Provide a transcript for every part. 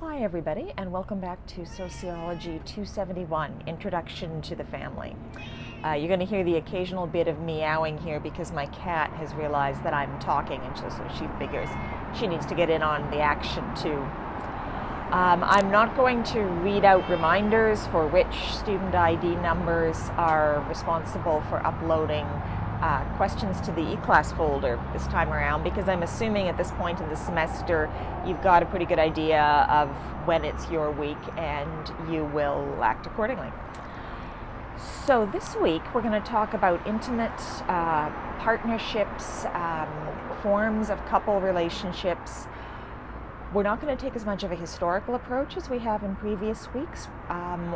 Hi everybody, and welcome back to Sociology 271, Introduction to the Family. You're going to hear the occasional bit of meowing here because my cat has realized that I'm talking, and so she figures she needs to get in on the action too. I'm not going to read out reminders for which student ID numbers are responsible for uploading questions to the eClass folder this time around, because I'm assuming at this point in the semester you've got a pretty good idea of when it's your week and you will act accordingly. So this week we're going to talk about intimate partnerships, forms of couple relationships. We're not going to take as much of a historical approach as we have in previous weeks.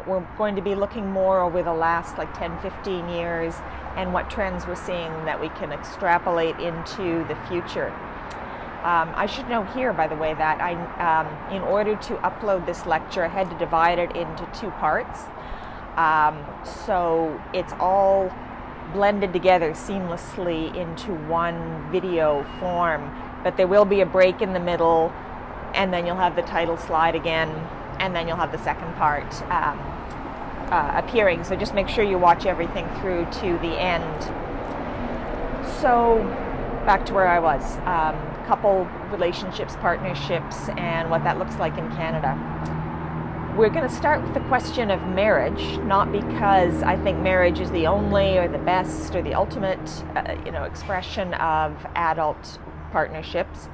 We're going to be looking more over the last 10, 15 years and what trends we're seeing that we can extrapolate into the future. I should note here, by the way, that in order to upload this lecture, I had to divide it into two parts. So it's all blended together seamlessly into one video form, but there will be a break in the middle, and then you'll have the title slide again, and then you'll have the second part appearing. So just make sure you watch everything through to the end. So back to where I was. Couple relationships, partnerships, and what that looks like in Canada. We're going to start with the question of marriage, not because I think marriage is the only or the best or the ultimate expression of adult partnerships,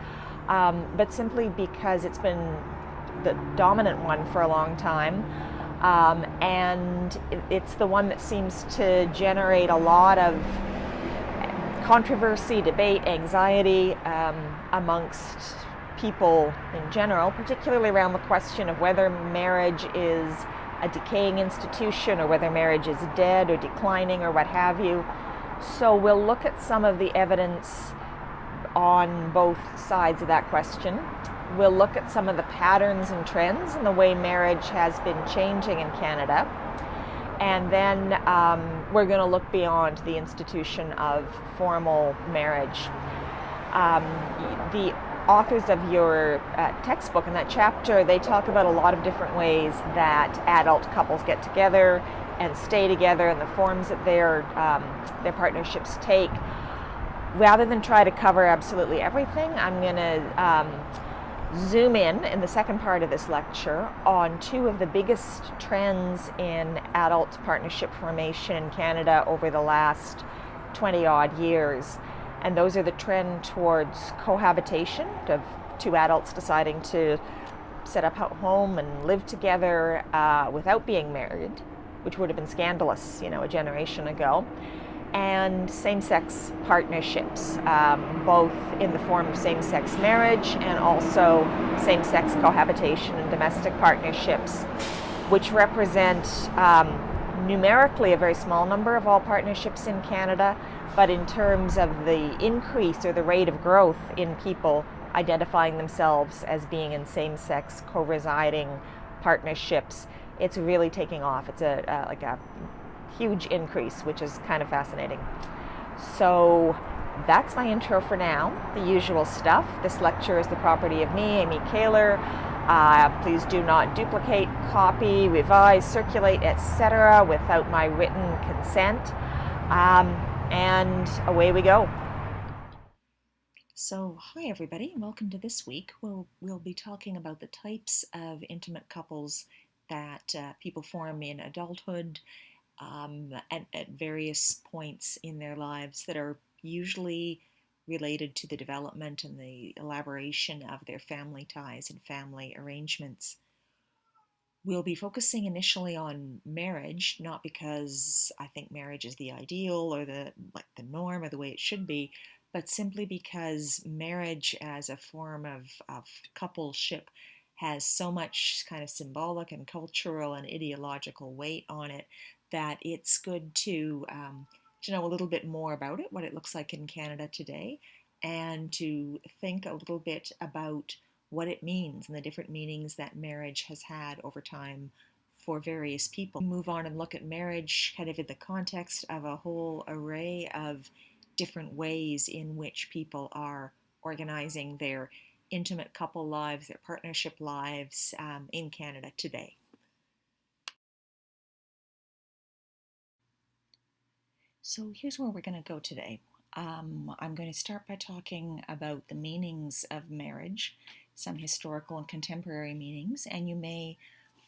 but simply because it's been the dominant one for a long time, and it's the one that seems to generate a lot of controversy, debate, anxiety amongst people in general, particularly around the question of whether marriage is a decaying institution or whether marriage is dead or declining or what have you. So we'll look at some of the evidence on both sides of that question. We'll look at some of the patterns and trends in the way marriage has been changing in Canada. And then we're going to look beyond the institution of formal marriage. The authors of your textbook in that chapter, they talk about a lot of different ways that adult couples get together and stay together and the forms that their partnerships take. Rather than try to cover absolutely everything, I'm going to zoom in the second part of this lecture on two of the biggest trends in adult partnership formation in Canada over the last 20 odd years. And those are the trend towards cohabitation, of two adults deciding to set up a home and live together without being married, which would have been scandalous, a generation ago, and same-sex partnerships, both in the form of same-sex marriage and also same-sex cohabitation and domestic partnerships, which represent numerically a very small number of all partnerships in Canada, but in terms of the increase or the rate of growth in people identifying themselves as being in same-sex co-residing partnerships, it's really taking off. It's a huge increase, which is kind of fascinating. So that's my intro for now, the usual stuff. This lecture is the property of me, Amy Kaler. Please do not duplicate, copy, revise, circulate, etc. without my written consent. And away we go. So, hi everybody, and welcome to this week. We'll be talking about the types of intimate couples that people form in adulthood at various points in their lives that are usually related to the development and the elaboration of their family ties and family arrangements. We'll be focusing initially on marriage, not because I think marriage is the ideal or the norm or the way it should be, but simply because marriage as a form of coupleship has so much kind of symbolic and cultural and ideological weight on it that it's good to know a little bit more about it, what it looks like in Canada today, and to think a little bit about what it means and the different meanings that marriage has had over time for various people. Move on and look at marriage kind of in the context of a whole array of different ways in which people are organizing their intimate couple lives, their partnership lives in Canada today. So here's where we're going to go today. I'm going to start by talking about the meanings of marriage, some historical and contemporary meanings, and you may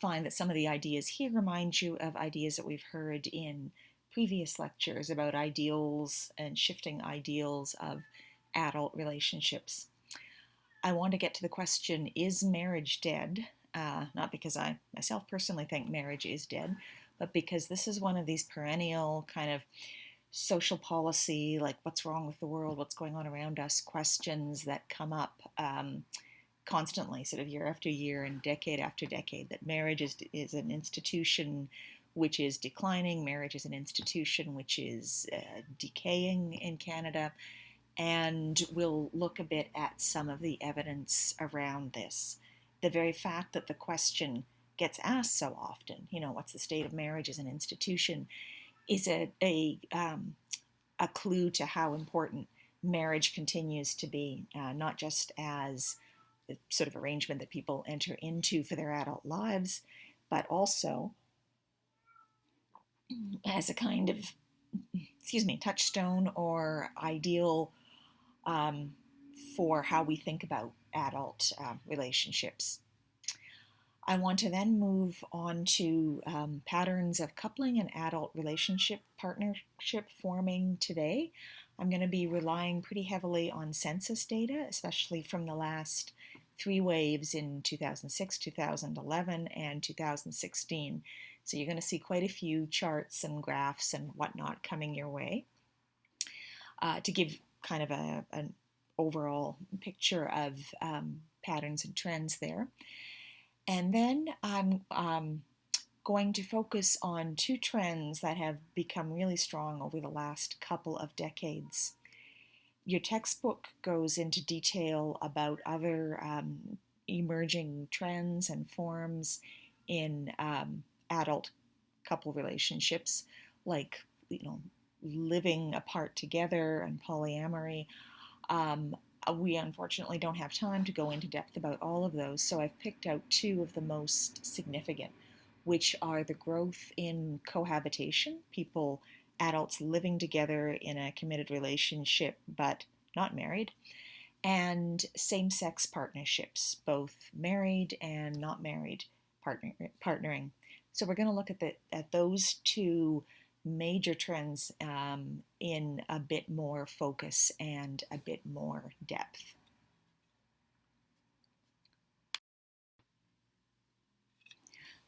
find that some of the ideas here remind you of ideas that we've heard in previous lectures about ideals and shifting ideals of adult relationships. I want to get to the question, is marriage dead? Not because I myself personally think marriage is dead, but because this is one of these perennial kind of social policy, like what's wrong with the world, what's going on around us, questions that come up constantly, sort of year after year and decade after decade, that marriage is an institution which is declining, marriage is an institution which is decaying in Canada, and we'll look a bit at some of the evidence around this. The very fact that the question gets asked so often, what's the state of marriage as an institution, is a clue to how important marriage continues to be, not just as the sort of arrangement that people enter into for their adult lives, but also as a kind of, touchstone or ideal for how we think about adult relationships. I want to then move on to patterns of coupling and adult relationship partnership forming today. I'm going to be relying pretty heavily on census data, especially from the last 3 waves in 2006, 2011, and 2016. So you're going to see quite a few charts and graphs and whatnot coming your way to give kind of an overall picture of patterns and trends there. And then I'm going to focus on 2 trends that have become really strong over the last couple of decades. Your textbook goes into detail about other emerging trends and forms in adult couple relationships, like living apart together and polyamory. We unfortunately don't have time to go into depth about all of those, so I've picked out 2 of the most significant, which are the growth in cohabitation, adults living together in a committed relationship but not married, and same-sex partnerships, both married and not married partnering. So we're going to look at those 2 major trends in a bit more focus and a bit more depth.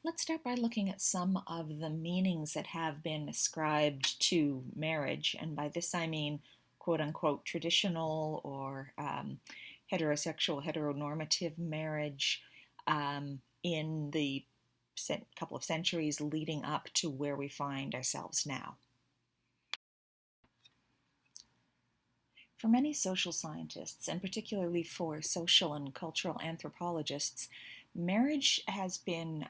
Let's start by looking at some of the meanings that have been ascribed to marriage, and by this I mean quote-unquote traditional or heterosexual, heteronormative marriage in the couple of centuries leading up to where we find ourselves now. For many social scientists, and particularly for social and cultural anthropologists, marriage has been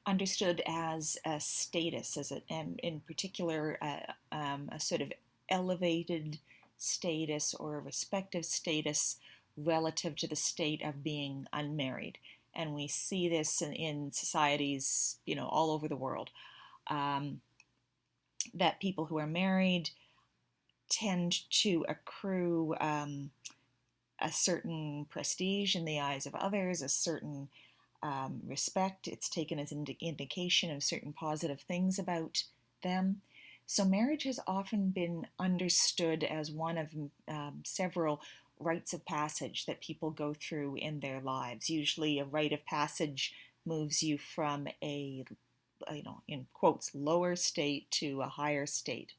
understood as a status, and in particular a sort of elevated status or a respective status relative to the state of being unmarried. And we see this in societies, all over the world, that people who are married tend to accrue a certain prestige in the eyes of others, a certain respect. It's taken as an indication of certain positive things about them. So marriage has often been understood as one of several rites of passage that people go through in their lives. Usually a rite of passage moves you from a, in quotes, lower state to a higher state.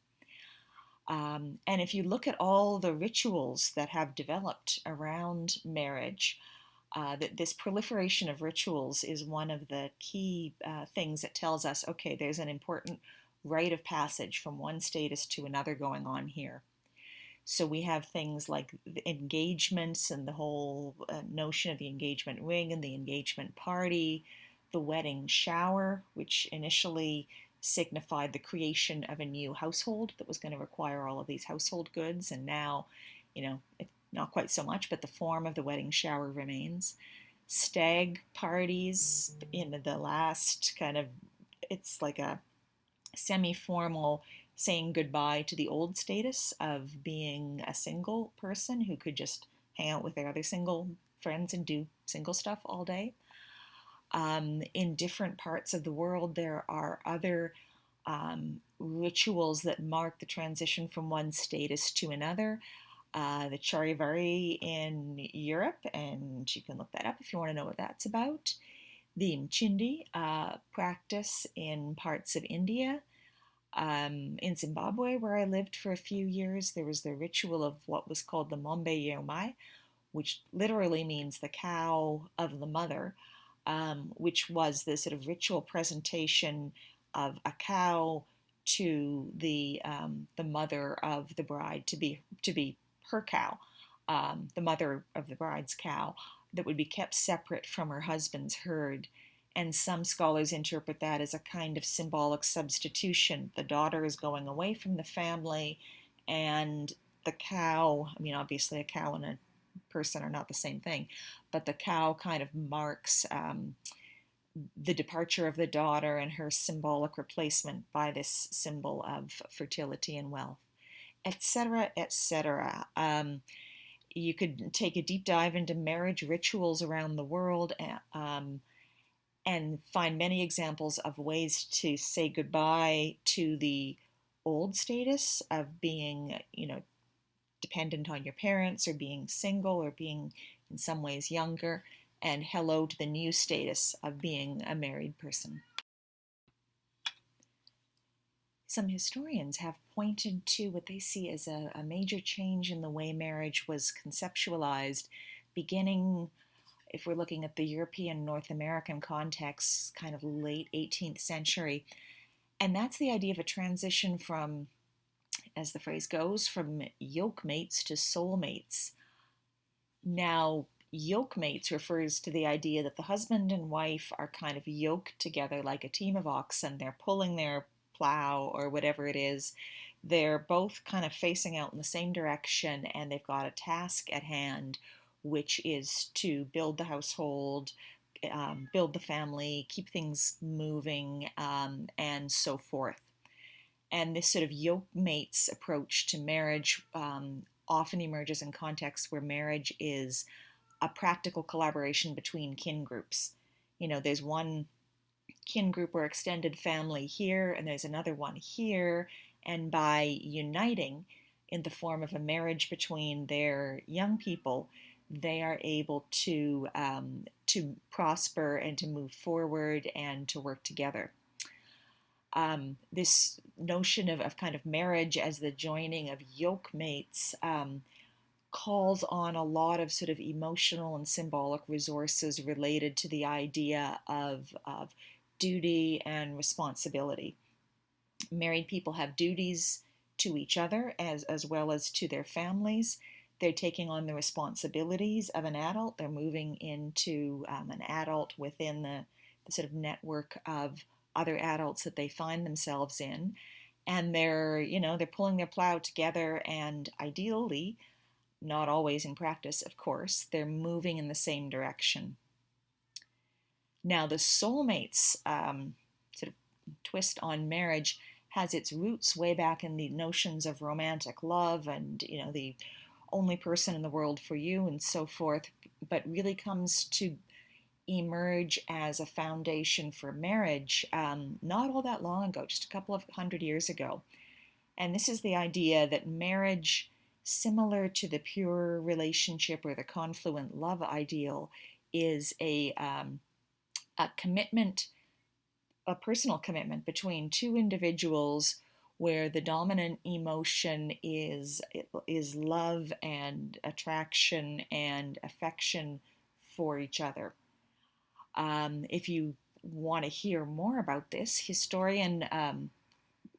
And if you look at all the rituals that have developed around marriage, this proliferation of rituals is one of the key things that tells us, okay, there's an important rite of passage from one status to another going on here. So we have things like the engagements and the whole notion of the engagement ring and the engagement party, the wedding shower, which initially signified the creation of a new household that was going to require all of these household goods, and now, not quite so much, but the form of the wedding shower remains. Stag parties in the last kind of, it's like a semi-formal saying goodbye to the old status of being a single person who could just hang out with their other single friends and do single stuff all day. In different parts of the world, there are other rituals that mark the transition from one status to another. The Charivari in Europe, and you can look that up if you want to know what that's about. The Mchindi practice in parts of India. In Zimbabwe, where I lived for a few years, there was the ritual of what was called the Mombe Yomai, which literally means the cow of the mother, which was the sort of ritual presentation of a cow to the mother of the bride to be her cow, the mother of the bride's cow, that would be kept separate from her husband's herd. And some scholars interpret that as a kind of symbolic substitution. The daughter is going away from the family, and the cow, I mean, obviously a cow and a person are not the same thing, but the cow kind of marks the departure of the daughter and her symbolic replacement by this symbol of fertility and wealth, etc., etc. You could take a deep dive into marriage rituals around the world, and find many examples of ways to say goodbye to the old status of being, dependent on your parents, or being single, or being in some ways younger, and hello to the new status of being a married person. Some historians have pointed to what they see as a major change in the way marriage was conceptualized, beginning, if we're looking at the European, North American context, kind of late 18th century. And that's the idea of a transition from, as the phrase goes, from yoke mates to soulmates. Now, yoke mates refers to the idea that the husband and wife are kind of yoked together like a team of oxen. They're pulling their plow or whatever it is. They're both kind of facing out in the same direction, and they've got a task at hand, which is to build the household, build the family, keep things moving, and so forth. And this sort of yoke mates approach to marriage often emerges in contexts where marriage is a practical collaboration between kin groups. There's one kin group or extended family here, and there's another one here, and by uniting in the form of a marriage between their young people, they are able to prosper and to move forward and to work together. This notion of kind of marriage as the joining of yoke mates calls on a lot of sort of emotional and symbolic resources related to the idea of duty and responsibility. Married people have duties to each other as well as to their families. They're taking on the responsibilities of an adult. They're moving into an adult within the sort of network of other adults that they find themselves in. And they're pulling their plow together, and ideally, not always in practice, of course, they're moving in the same direction. Now, the soulmates sort of twist on marriage has its roots way back in the notions of romantic love and, the only person in the world for you and so forth, but really comes to emerge as a foundation for marriage not all that long ago, just a couple of hundred years ago. And this is the idea that marriage, similar to the pure relationship or the confluent love ideal, is a commitment, a personal commitment between two individuals where the dominant emotion is love and attraction and affection for each other. If you want to hear more about this, historian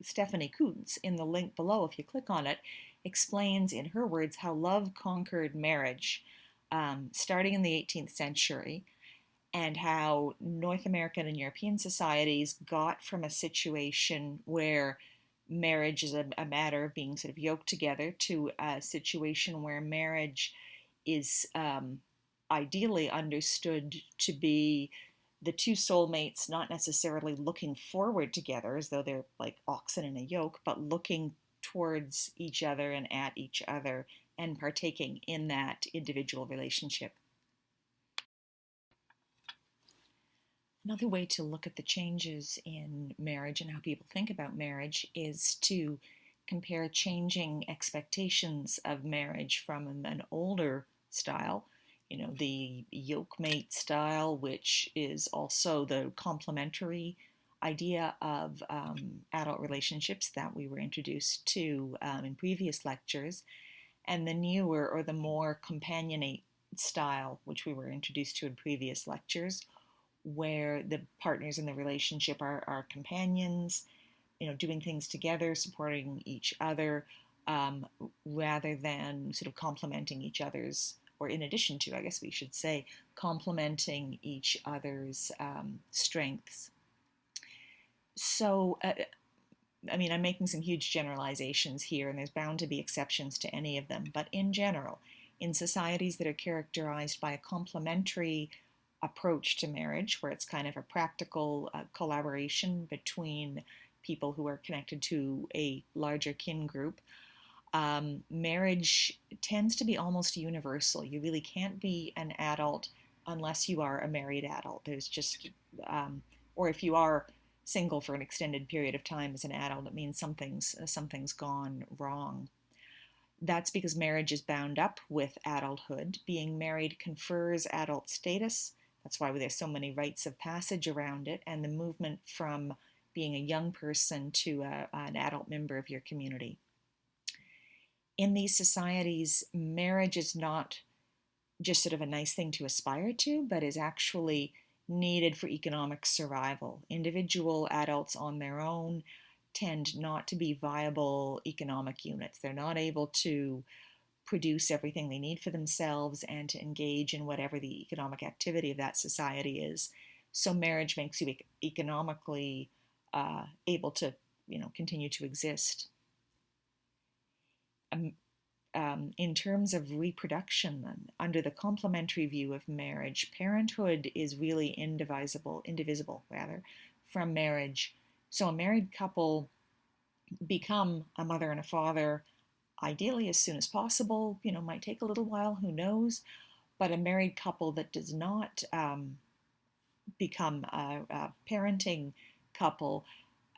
Stephanie Coontz, in the link below, if you click on it, explains in her words how love conquered marriage starting in the 18th century, and how North American and European societies got from a situation where marriage is a matter of being sort of yoked together, to a situation where marriage is ideally understood to be the two soulmates not necessarily looking forward together as though they're like oxen in a yoke, but looking towards each other and at each other and partaking in that individual relationship. Another way to look at the changes in marriage and how people think about marriage is to compare changing expectations of marriage from an older style, the yoke-mate style, which is also the complementary idea of adult relationships that we were introduced to in previous lectures, and the newer or the more companionate style, which we were introduced to in previous lectures, where the partners in the relationship are companions, doing things together, supporting each other, um, rather than sort of complementing each other's, or in addition to, I guess we should say, complementing each other's strengths. So, I mean, I'm making some huge generalizations here, and there's bound to be exceptions to any of them, but in general, in societies that are characterized by a complementary approach to marriage, where it's kind of a practical collaboration between people who are connected to a larger kin group, marriage tends to be almost universal. You really can't be an adult unless you are a married adult. There's just, or if you are single for an extended period of time as an adult, it means something's gone wrong. That's because marriage is bound up with adulthood. Being married confers adult status. That's why there's so many rites of passage around it, and the movement from being a young person to an adult member of your community. In these societies, marriage is not just sort of a nice thing to aspire to, but is actually needed for economic survival. Individual adults on their own tend not to be viable economic units. They're not able to produce everything they need for themselves and to engage in whatever the economic activity of that society is. So marriage makes you economically able to, continue to exist. In terms of reproduction, then, under the complementary view of marriage, parenthood is really indivisible rather, from marriage. So a married couple become a mother and a father, ideally as soon as possible. Might take a little while, who knows? But a married couple that does not become a parenting couple,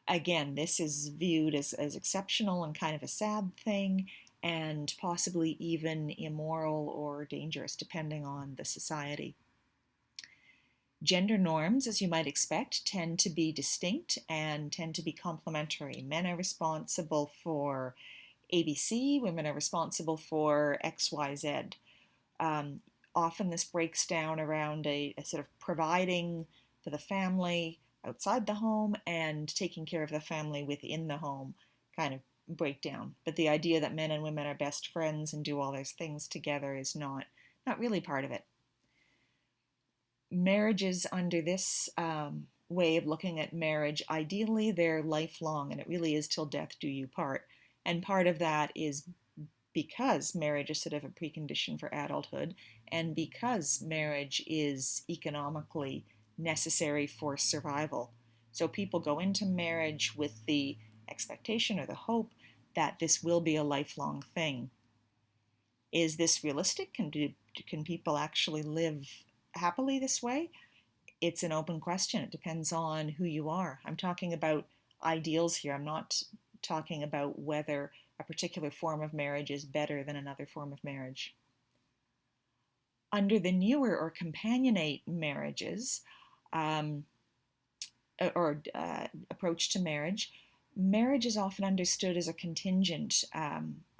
again, this is viewed as exceptional and kind of a sad thing, and possibly even immoral or dangerous, depending on the society. Gender norms, as you might expect, tend to be distinct and tend to be complementary. Men are responsible for ABC, women are responsible for XYZ. Often this breaks down around a sort of providing for the family outside the home and taking care of the family within the home kind of breakdown. But the idea that men and women are best friends and do all those things together is not really part of it. Marriages under this way of looking at marriage, ideally they're lifelong, and it really is till death do you part. And part of that is because marriage is sort of a precondition for adulthood, and because marriage is economically necessary for survival. So people go into marriage with the expectation or the hope that this will be a lifelong thing. Is this realistic? Can people actually live happily this way? It's an open question. It depends on who you are. I'm talking about ideals here. I'm not talking about whether a particular form of marriage is better than another form of marriage. Under the newer or companionate marriages, approach to marriage, marriage is often understood as a contingent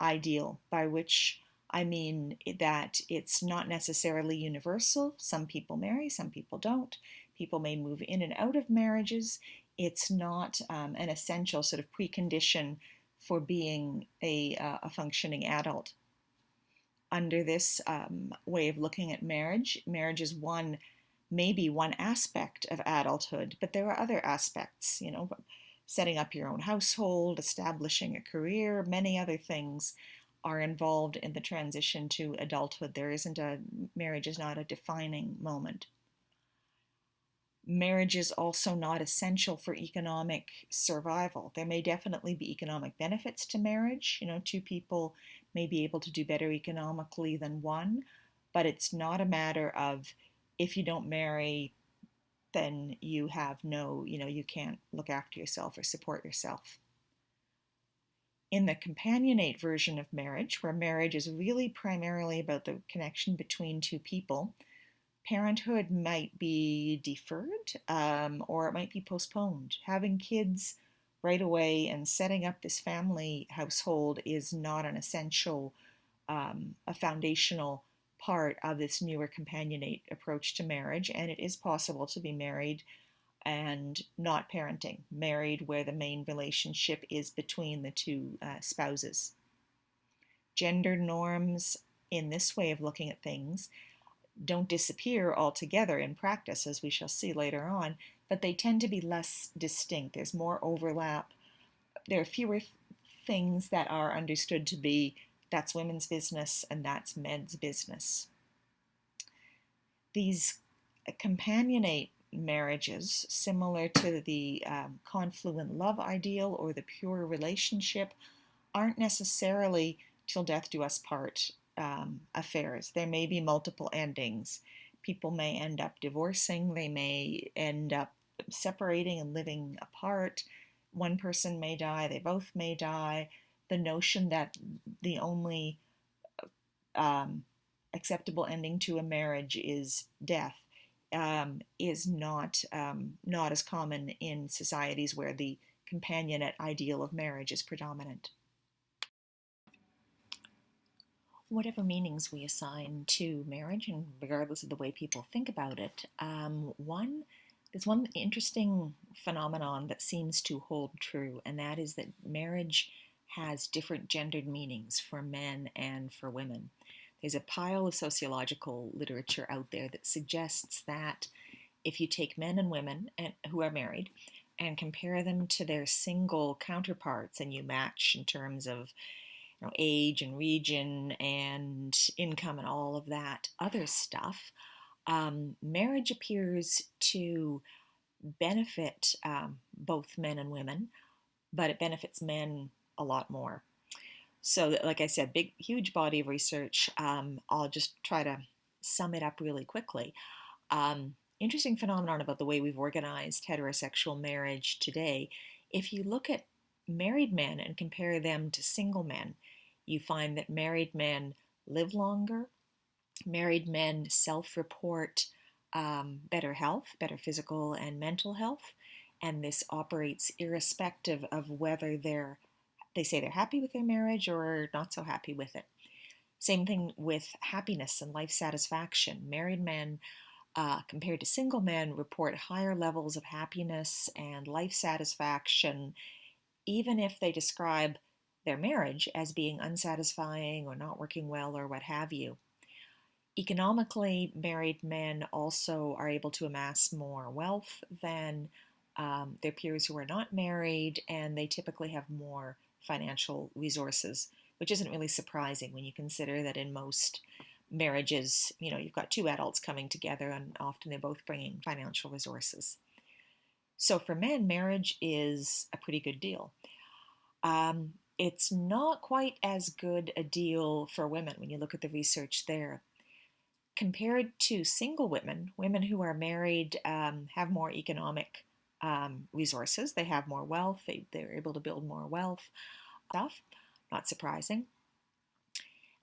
ideal, by which I mean that it's not necessarily universal. Some people marry, some people don't. People may move in and out of marriages. It's not an essential sort of precondition for being a functioning adult. Under this way of looking at marriage, marriage is maybe one aspect of adulthood, but there are other aspects, setting up your own household, establishing a career, many other things are involved in the transition to adulthood. Marriage is not a defining moment. Marriage is also not essential for economic survival. There may definitely be economic benefits to marriage. Two people may be able to do better economically than one, but it's not a matter of if you don't marry, then you have no, you can't look after yourself or support yourself. In the companionate version of marriage, where marriage is really primarily about the connection between two people, parenthood might be deferred, or it might be postponed. Having kids right away and setting up this family household is not an essential, a foundational part of this newer companionate approach to marriage, and it is possible to be married and not parenting, married where the main relationship is between the two spouses. Gender norms in this way of looking at things don't disappear altogether in practice, as we shall see later on, but they tend to be less distinct. There's more overlap. There are fewer things that are understood to be that's women's business and that's men's business. These companionate marriages, similar to the confluent love ideal or the pure relationship, aren't necessarily till death do us part affairs. There may be multiple endings. People may end up divorcing, they may end up separating and living apart. One person may die, they both may die. The notion that the only acceptable ending to a marriage is death is not as common in societies where the companionate ideal of marriage is predominant. Whatever meanings we assign to marriage, and regardless of the way people think about it, there's one interesting phenomenon that seems to hold true, and that is that marriage has different gendered meanings for men and for women. There's a pile of sociological literature out there that suggests that if you take men and women who are married and compare them to their single counterparts, and you match in terms of age and region and income and all of that other stuff, marriage appears to benefit both men and women, but it benefits men a lot more. So, like I said, huge body of research. I'll just try to sum it up really quickly. Interesting phenomenon about the way we've organized heterosexual marriage today. If you look at married men and compare them to single men, you find that married men live longer. Married men self-report better health, better physical and mental health, and this operates irrespective of whether they say they're happy with their marriage or not so happy with it. Same thing with happiness and life satisfaction. Married men, compared to single men, report higher levels of happiness and life satisfaction, even if they describe their marriage as being unsatisfying or not working well or what have you. Economically, married men also are able to amass more wealth than their peers who are not married, and they typically have more financial resources, which isn't really surprising when you consider that in most marriages, you've got two adults coming together and often they're both bringing financial resources. So for men, marriage is a pretty good deal. It's not quite as good a deal for women when you look at the research there. Compared to single women, women who are married have more economic resources. They have more wealth. They're able to build more wealth. Stuff, not surprising.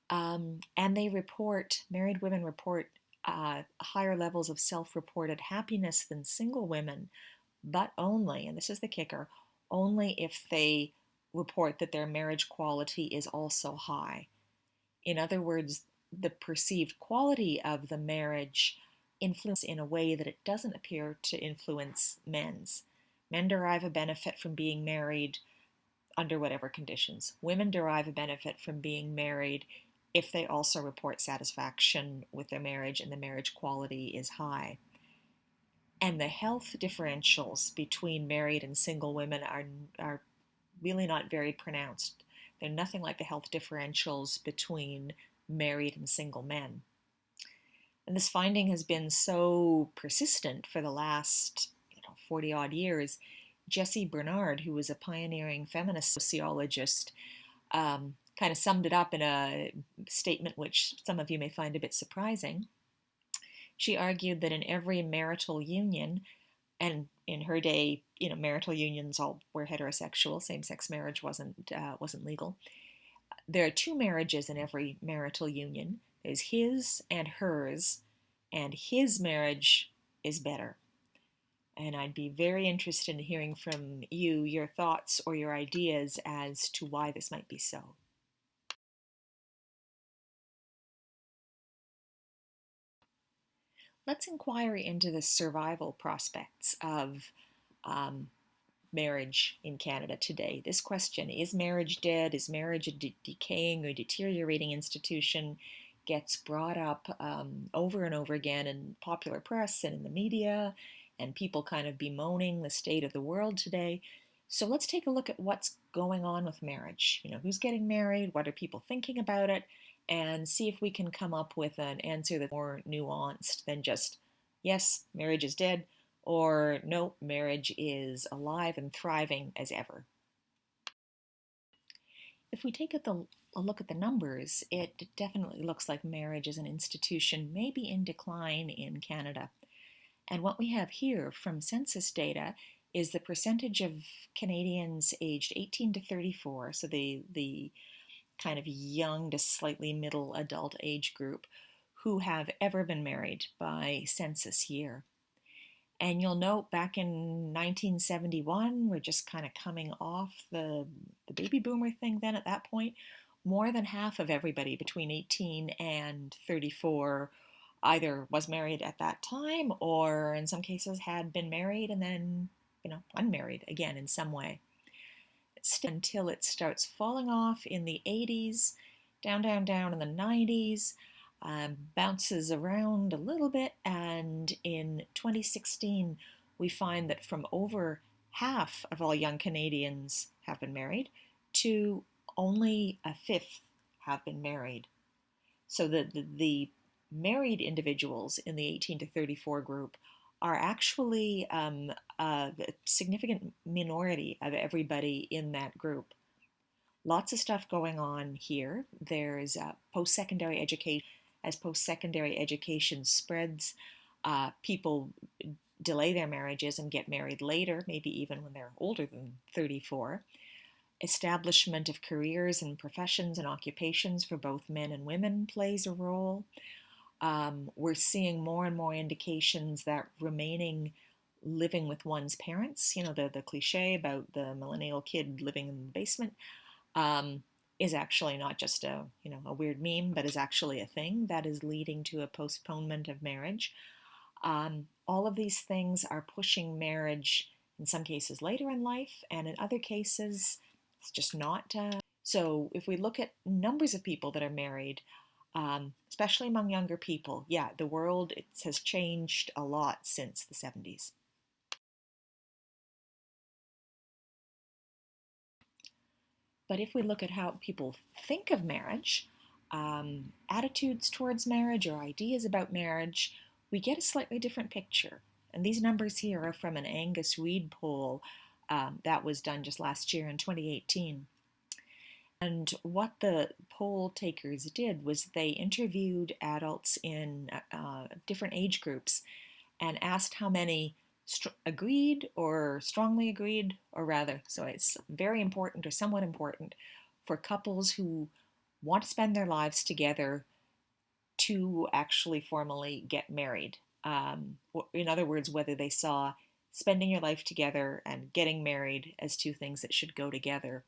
And married women report higher levels of self-reported happiness than single women, but only, and this is the kicker, only if they report that their marriage quality is also high. In other words, the perceived quality of the marriage influences in a way that it doesn't appear to influence men's. Men derive a benefit from being married under whatever conditions. Women derive a benefit from being married if they also report satisfaction with their marriage and the marriage quality is high. And the health differentials between married and single women are really not very pronounced. They're nothing like the health differentials between married and single men. And this finding has been so persistent for the last 40 odd years. Jessie Bernard, who was a pioneering feminist sociologist, kind of summed it up in a statement which some of you may find a bit surprising. She argued that in every marital union, and in her day, marital unions all were heterosexual, same-sex marriage wasn't legal. There are two marriages in every marital union. There's his and hers, and his marriage is better. And I'd be very interested in hearing from you your thoughts or your ideas as to why this might be so. Let's inquire into the survival prospects of marriage in Canada today. This question, is marriage dead? Is marriage a decaying or deteriorating institution? Gets brought up over and over again in popular press and in the media, and people kind of bemoaning the state of the world today. So let's take a look at what's going on with marriage. Who's getting married? What are people thinking about it? And see if we can come up with an answer that's more nuanced than just, yes, marriage is dead, or no, marriage is alive and thriving as ever. If we take a look at the numbers, it definitely looks like marriage as an institution may be in decline in Canada. And what we have here from census data is the percentage of Canadians aged 18 to 34, so the kind of young to slightly middle adult age group, who have ever been married by census year. And you'll note back in 1971, we're just kind of coming off the baby boomer thing then at that point. More than half of everybody between 18 and 34 either was married at that time or in some cases had been married and then, unmarried again in some way. Until it starts falling off in the 80s, down in the 90s, bounces around a little bit, and in 2016 we find that from over half of all young Canadians have been married to only a fifth have been married. So the married individuals in the 18 to 34 group are actually a significant minority of everybody in that group. Lots of stuff going on here. There's post-secondary education. As post-secondary education spreads, people delay their marriages and get married later, maybe even when they're older than 34. Establishment of careers and professions and occupations for both men and women plays a role. We're seeing more and more indications that living with one's parents, the cliche about the millennial kid living in the basement, is actually not just a weird meme, but is actually a thing that is leading to a postponement of marriage. All of these things are pushing marriage in some cases later in life, and in other cases it's just not. So if we look at numbers of people that are married, especially among younger people, the world has changed a lot since the 70s. But if we look at how people think of marriage, attitudes towards marriage or ideas about marriage, we get a slightly different picture. And these numbers here are from an Angus Reid poll that was done just last year in 2018. And what the poll takers did was they interviewed adults in different age groups and asked how many agreed or strongly agreed, or rather, so it's very important or somewhat important for couples who want to spend their lives together to actually formally get married. In other words, whether they saw spending your life together and getting married as two things that should go together.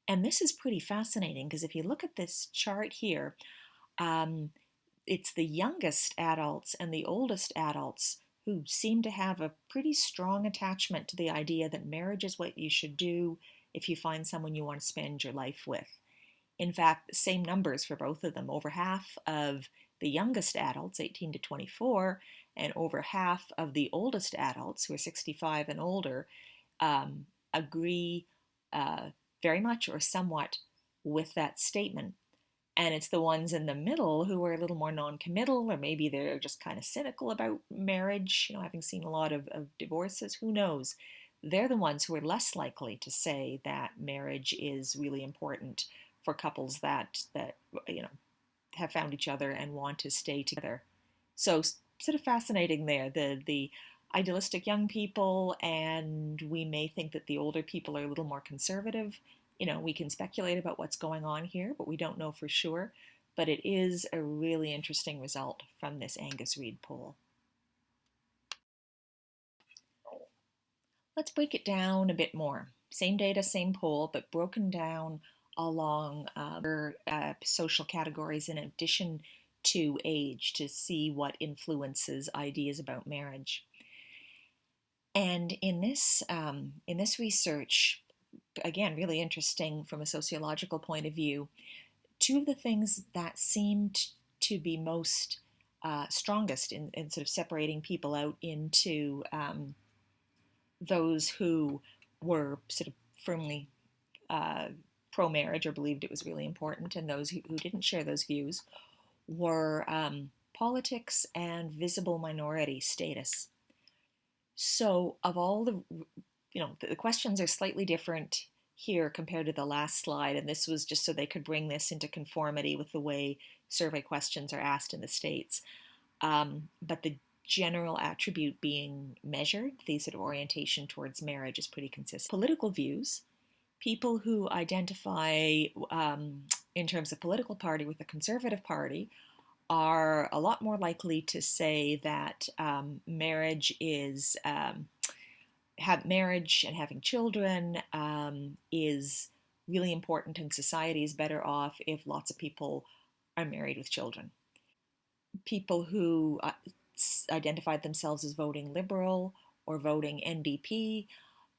And this is pretty fascinating because if you look at this chart here, it's the youngest adults and the oldest adults who seem to have a pretty strong attachment to the idea that marriage is what you should do if you find someone you want to spend your life with. In fact, the same numbers for both of them. Over half of the youngest adults, 18 to 24, and over half of the oldest adults, who are 65 and older, agree very much or somewhat with that statement. And it's the ones in the middle who are a little more non-committal, or maybe they're just kind of cynical about marriage, having seen a lot of divorces, who knows. They're the ones who are less likely to say that marriage is really important for couples that have found each other and want to stay together. So sort of fascinating there, the idealistic young people, and we may think that the older people are a little more conservative. We can speculate about what's going on here, but we don't know for sure. But it is a really interesting result from this Angus Reid poll. Let's break it down a bit more. Same data, same poll, but broken down along social categories in addition to age, to see what influences ideas about marriage. And in this research, again, really interesting from a sociological point of view, two of the things that seemed to be most strongest in sort of separating people out into those who were sort of firmly pro-marriage or believed it was really important, and those who didn't share those views, were politics and visible minority status. So of all the questions are slightly different here compared to the last slide, and this was just so they could bring this into conformity with the way survey questions are asked in the States. But the general attribute being measured, the sort of orientation towards marriage, is pretty consistent. Political views, people who identify in terms of political party with the Conservative Party are a lot more likely to say that marriage and having children is really important, and society is better off if lots of people are married with children. People who identified themselves as voting Liberal or voting NDP,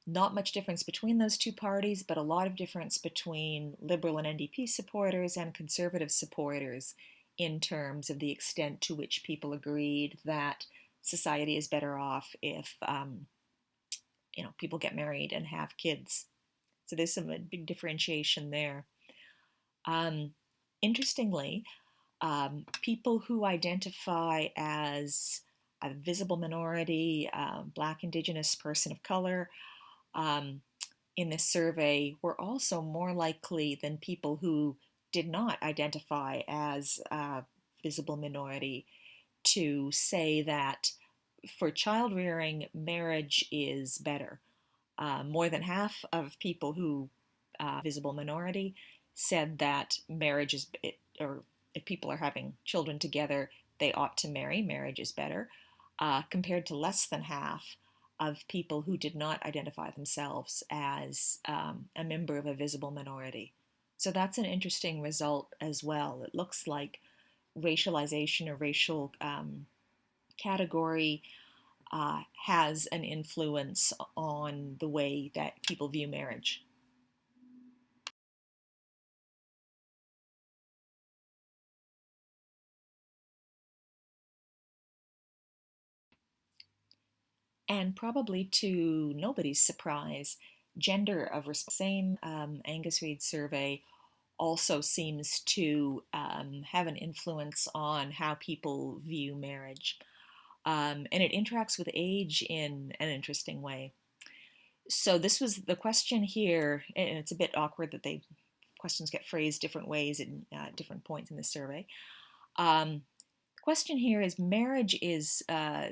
not much difference between those two parties, but a lot of difference between Liberal and NDP supporters and Conservative supporters in terms of the extent to which people agreed that society is better off if people get married and have kids. So there's some big differentiation there. Interestingly, people who identify as a visible minority, Black, Indigenous, person of color, in this survey were also more likely than people who did not identify as a visible minority to say that for child rearing, marriage is better. More than half of people who visible minority said that marriage is, or if people are having children together, they ought to marry. Marriage is better, compared to less than half of people who did not identify themselves as a member of a visible minority. So that's an interesting result as well. It looks like racialization or racial category has an influence on the way that people view marriage. And probably to nobody's surprise, gender of same Angus Reid survey also seems to have an influence on how people view marriage. And it interacts with age in an interesting way. So this was the question here, and it's a bit awkward that questions get phrased different ways at different points in the survey. The question here is, marriage is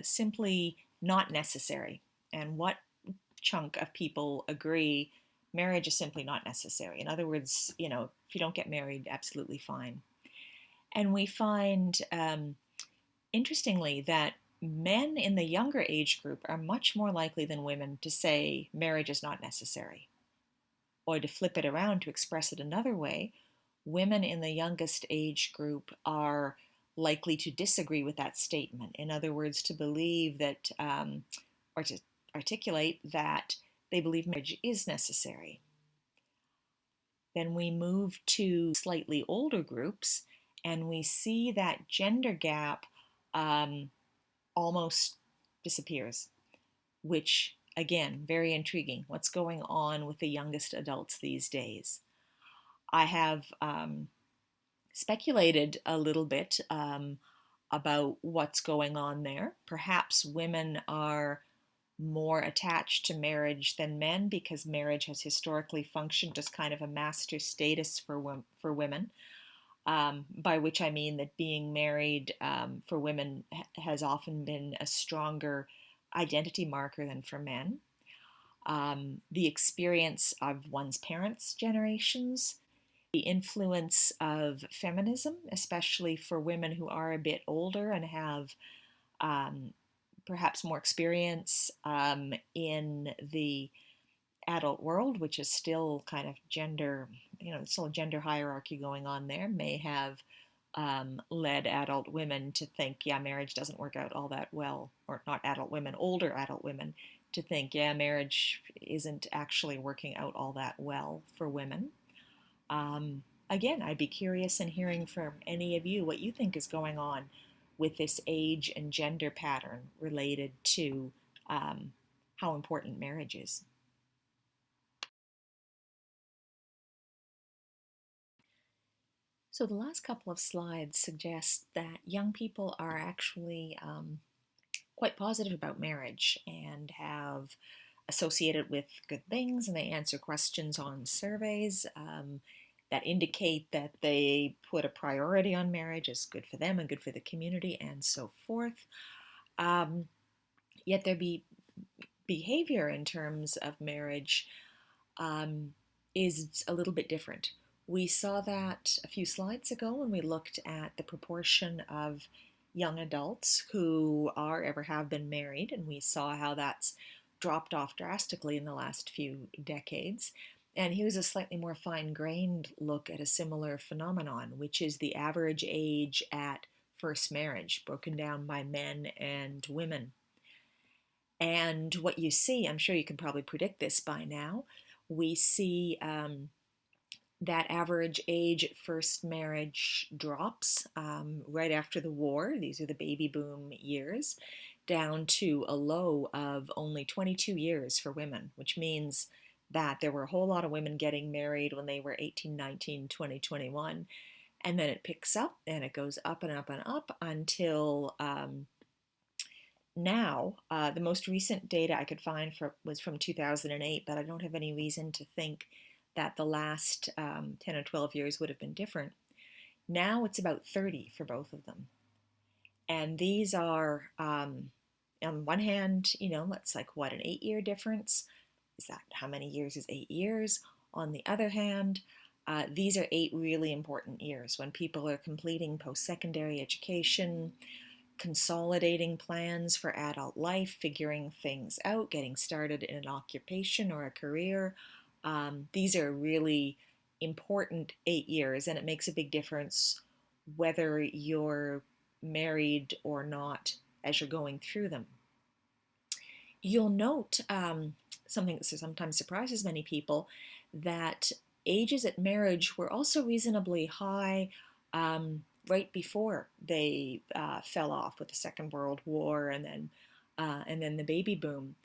simply not necessary, and what chunk of people agree marriage is simply not necessary? In other words, if you don't get married, absolutely fine. And we find, interestingly, that men in the younger age group are much more likely than women to say marriage is not necessary. Or to flip it around, to express it another way, women in the youngest age group are likely to disagree with that statement. In other words, to believe that, or to articulate that they believe marriage is necessary. Then we move to slightly older groups, and we see that gender gap um, almost disappears, which again, very intriguing. What's going on with the youngest adults these days? I have speculated a little bit about what's going on there. Perhaps women are more attached to marriage than men because marriage has historically functioned as kind of a master status for women. By which I mean that being married for women has often been a stronger identity marker than for men. The experience of one's parents' generations, the influence of feminism, especially for women who are a bit older and have um, perhaps more experience in the adult world, which is still kind of gender, still a gender hierarchy going on there, may have led adult women to think, yeah, marriage doesn't work out all that well, or not adult women, older adult women, to think, yeah, marriage isn't actually working out all that well for women. Um, Again, I'd be curious in hearing from any of you what you think is going on with this age and gender pattern related to how important marriage is. So, the last couple of slides suggest that young people are actually quite positive about marriage and have associated with good things, and they answer questions on surveys that indicate that they put a priority on marriage as good for them and good for the community and so forth. Um, Yet their behavior in terms of marriage um, is a little bit different. We saw that a few slides ago when we looked at the proportion of young adults who are ever have been married, and we saw how that's dropped off drastically in the last few decades. And here's a slightly more fine-grained look at a similar phenomenon, which is the average age at first marriage, broken down by men and women. And what you see, I'm sure you can probably predict this by now, we see that average age at first marriage drops right after the war. These are the baby boom years, down to a low of only 22 years for women, which means that there were a whole lot of women getting married when they were 18, 19, 20, 21. And then it picks up and it goes up and up and up until now. The most recent data I could find was from 2008, but I don't have any reason to think that the last 10 or 12 years would have been different. Now it's about 30 for both of them. And these are, on one hand, that's like what, an 8-year difference? Is that how many years is 8 years? On the other hand, these are 8 really important years when people are completing post-secondary education, consolidating plans for adult life, figuring things out, getting started in an occupation or a career. These are really important 8 years, and it makes a big difference whether you're married or not as you're going through them. You'll note something that sometimes surprises many people, that ages at marriage were also reasonably high right before they fell off with the Second World War and then the baby boom.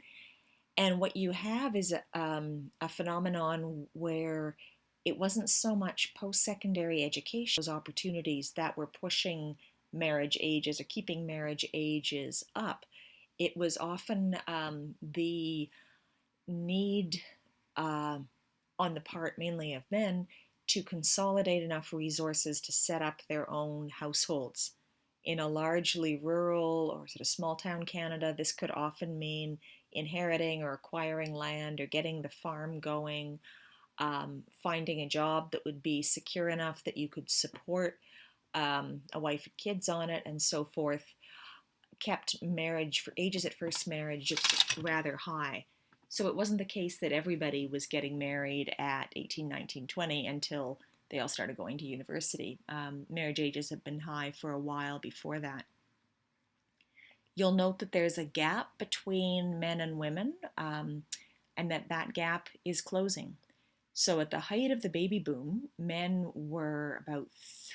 And what you have is a phenomenon where it wasn't so much post-secondary education, those opportunities that were pushing marriage ages or keeping marriage ages up. It was often the need on the part mainly of men to consolidate enough resources to set up their own households. In a largely rural or sort of small town Canada, this could often mean inheriting or acquiring land or getting the farm going, finding a job that would be secure enough that you could support a wife and kids on it, and so forth, kept marriage for ages at first marriage rather high. So it wasn't the case that everybody was getting married at 18, 19, 20 until they all started going to university. Marriage ages have been high for a while before that. You'll note that there's a gap between men and women, and that gap is closing. So at the height of the baby boom, men were about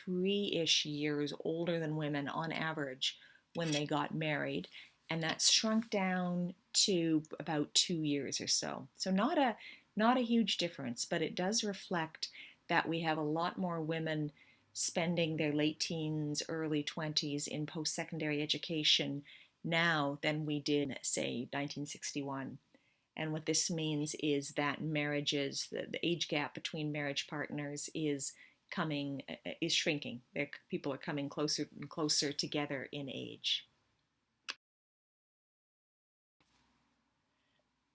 3-ish years older than women on average when they got married, and that's shrunk down to about 2 years or so. So not a huge difference, but it does reflect that we have a lot more women spending their late teens, early 20s in post-secondary education now than we did, say, 1961. And what this means is that marriages, the age gap between marriage partners is shrinking. People are coming closer and closer together in age.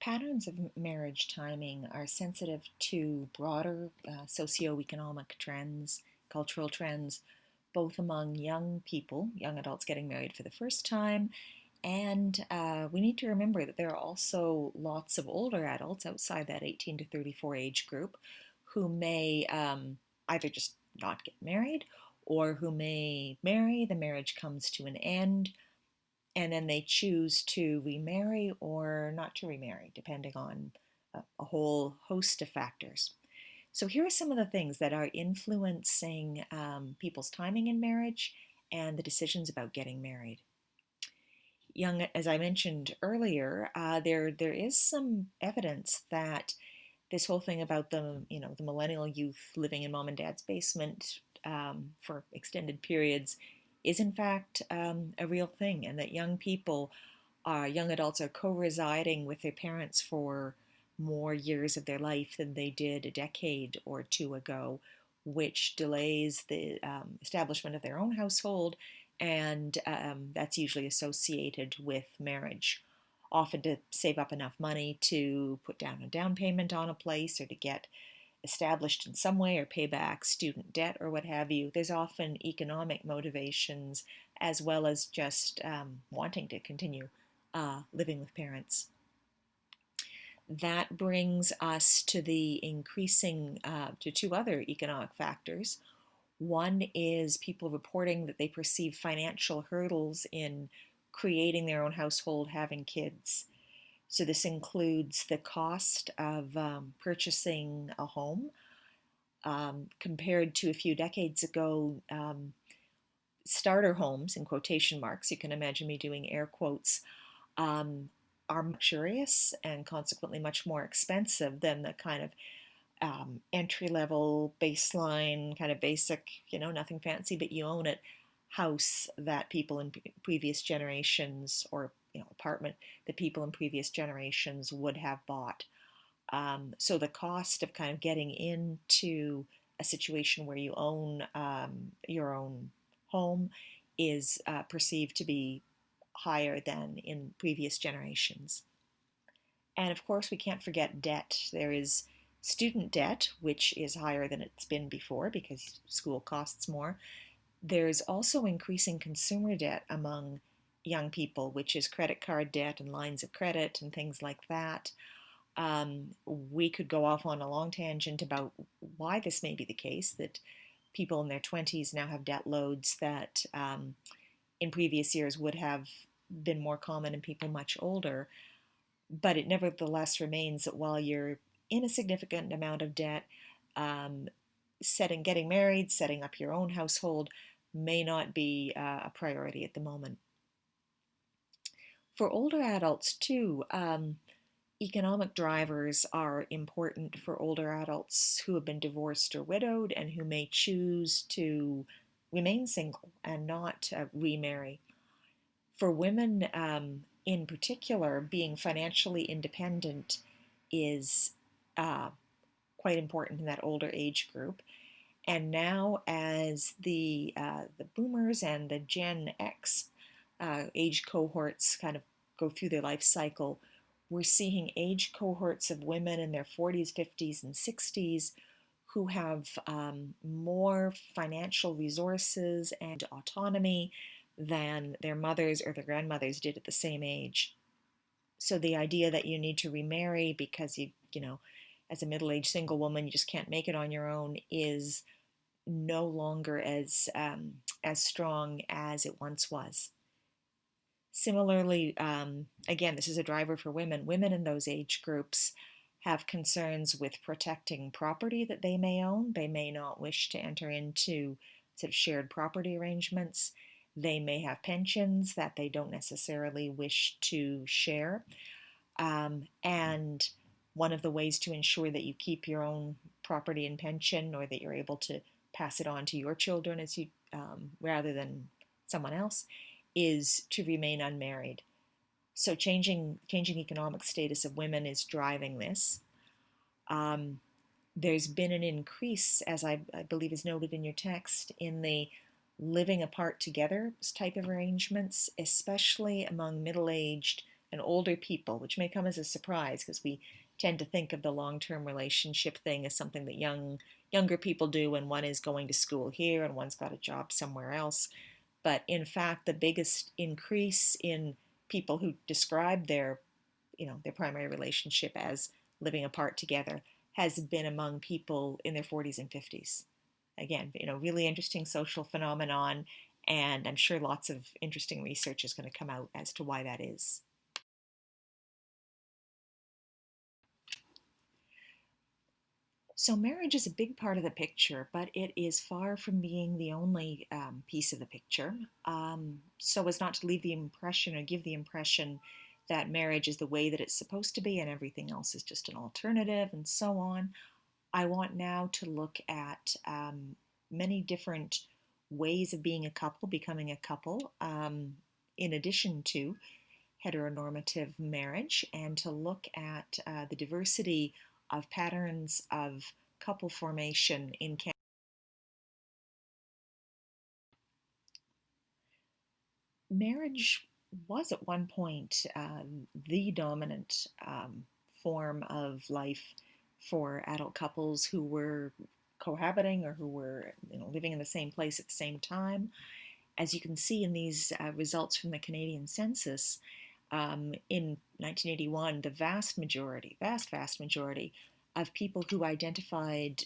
Patterns of marriage timing are sensitive to broader socioeconomic trends, cultural trends, both among young people, young adults getting married for the first time, and we need to remember that there are also lots of older adults outside that 18 to 34 age group who may either just not get married or who may marry, the marriage comes to an end, and then they choose to remarry or not to remarry, depending on a whole host of factors. So, here are some of the things that are influencing people's timing in marriage and the decisions about getting married. Young, as I mentioned earlier, there is some evidence that this whole thing about the millennial youth living in mom and dad's basement for extended periods is in fact a real thing, and that young adults are co-residing with their parents for more years of their life than they did a decade or two ago, which delays the establishment of their own household, and that's usually associated with marriage, often to save up enough money to put down a down payment on a place or to get established in some way or pay back student debt or what have you. There's often economic motivations as well as just wanting to continue living with parents. That brings us to to two other economic factors. One is people reporting that they perceive financial hurdles in creating their own household, having kids. So this includes the cost of purchasing a home. Compared to a few decades ago, starter homes, in quotation marks, you can imagine me doing air quotes, um, are luxurious and consequently much more expensive than the kind of entry level, baseline, kind of basic, nothing fancy, but you own it house that people in previous generations, or apartment that people in previous generations would have bought. So the cost of kind of getting into a situation where you own your own home is perceived to be higher than in previous generations. And of course, we can't forget debt. There is student debt, which is higher than it's been before because school costs more. There's also increasing consumer debt among young people, which is credit card debt and lines of credit and things like that. We could go off on a long tangent about why this may be the case, that people in their 20s now have debt loads that in previous years would have been more common in people much older. But it nevertheless remains that while you're in a significant amount of debt, um, getting married, setting up your own household may not be a priority at the moment. For older adults, too, economic drivers are important for older adults who have been divorced or widowed and who may choose to remain single and not remarry. For women in particular, being financially independent is quite important in that older age group. And now, as the boomers and the Gen X age cohorts kind of go through their life cycle, we're seeing age cohorts of women in their 40s, 50s, and 60s who have more financial resources and autonomy than their mothers or their grandmothers did at the same age. So the idea that you need to remarry because as a middle-aged single woman, you just can't make it on your own is no longer as strong as it once was. Similarly, again, this is a driver for women. Women in those age groups have concerns with protecting property that they may own. They may not wish to enter into sort of shared property arrangements. They may have pensions that they don't necessarily wish to share. And one of the ways to ensure that you keep your own property and pension, or that you're able to pass it on to your children as you rather than someone else, is to remain unmarried. So changing economic status of women is driving this. Um, there's been an increase, as I believe is noted in your text, in the living apart together type of arrangements, especially among middle-aged and older people, which may come as a surprise because we tend to think of the long-term relationship thing as something that younger people do when one is going to school here and one's got a job somewhere else. But in fact, the biggest increase in people who describe their primary relationship as living apart together has been among people in their 40s and 50s. Again, really interesting social phenomenon, and I'm sure lots of interesting research is going to come out as to why that is. So marriage is a big part of the picture, but it is far from being the only piece of the picture. So as not to leave the impression or give the impression that marriage is the way that it's supposed to be and everything else is just an alternative and so on, I want now to look at many different ways of being a couple, becoming a couple, in addition to heteronormative marriage, and to look at the diversity of patterns of couple formation in Canada. Marriage was at one point the dominant form of life for adult couples who were cohabiting or who were living in the same place at the same time. As you can see in these results from the Canadian census, in 1981, the vast majority of people who identified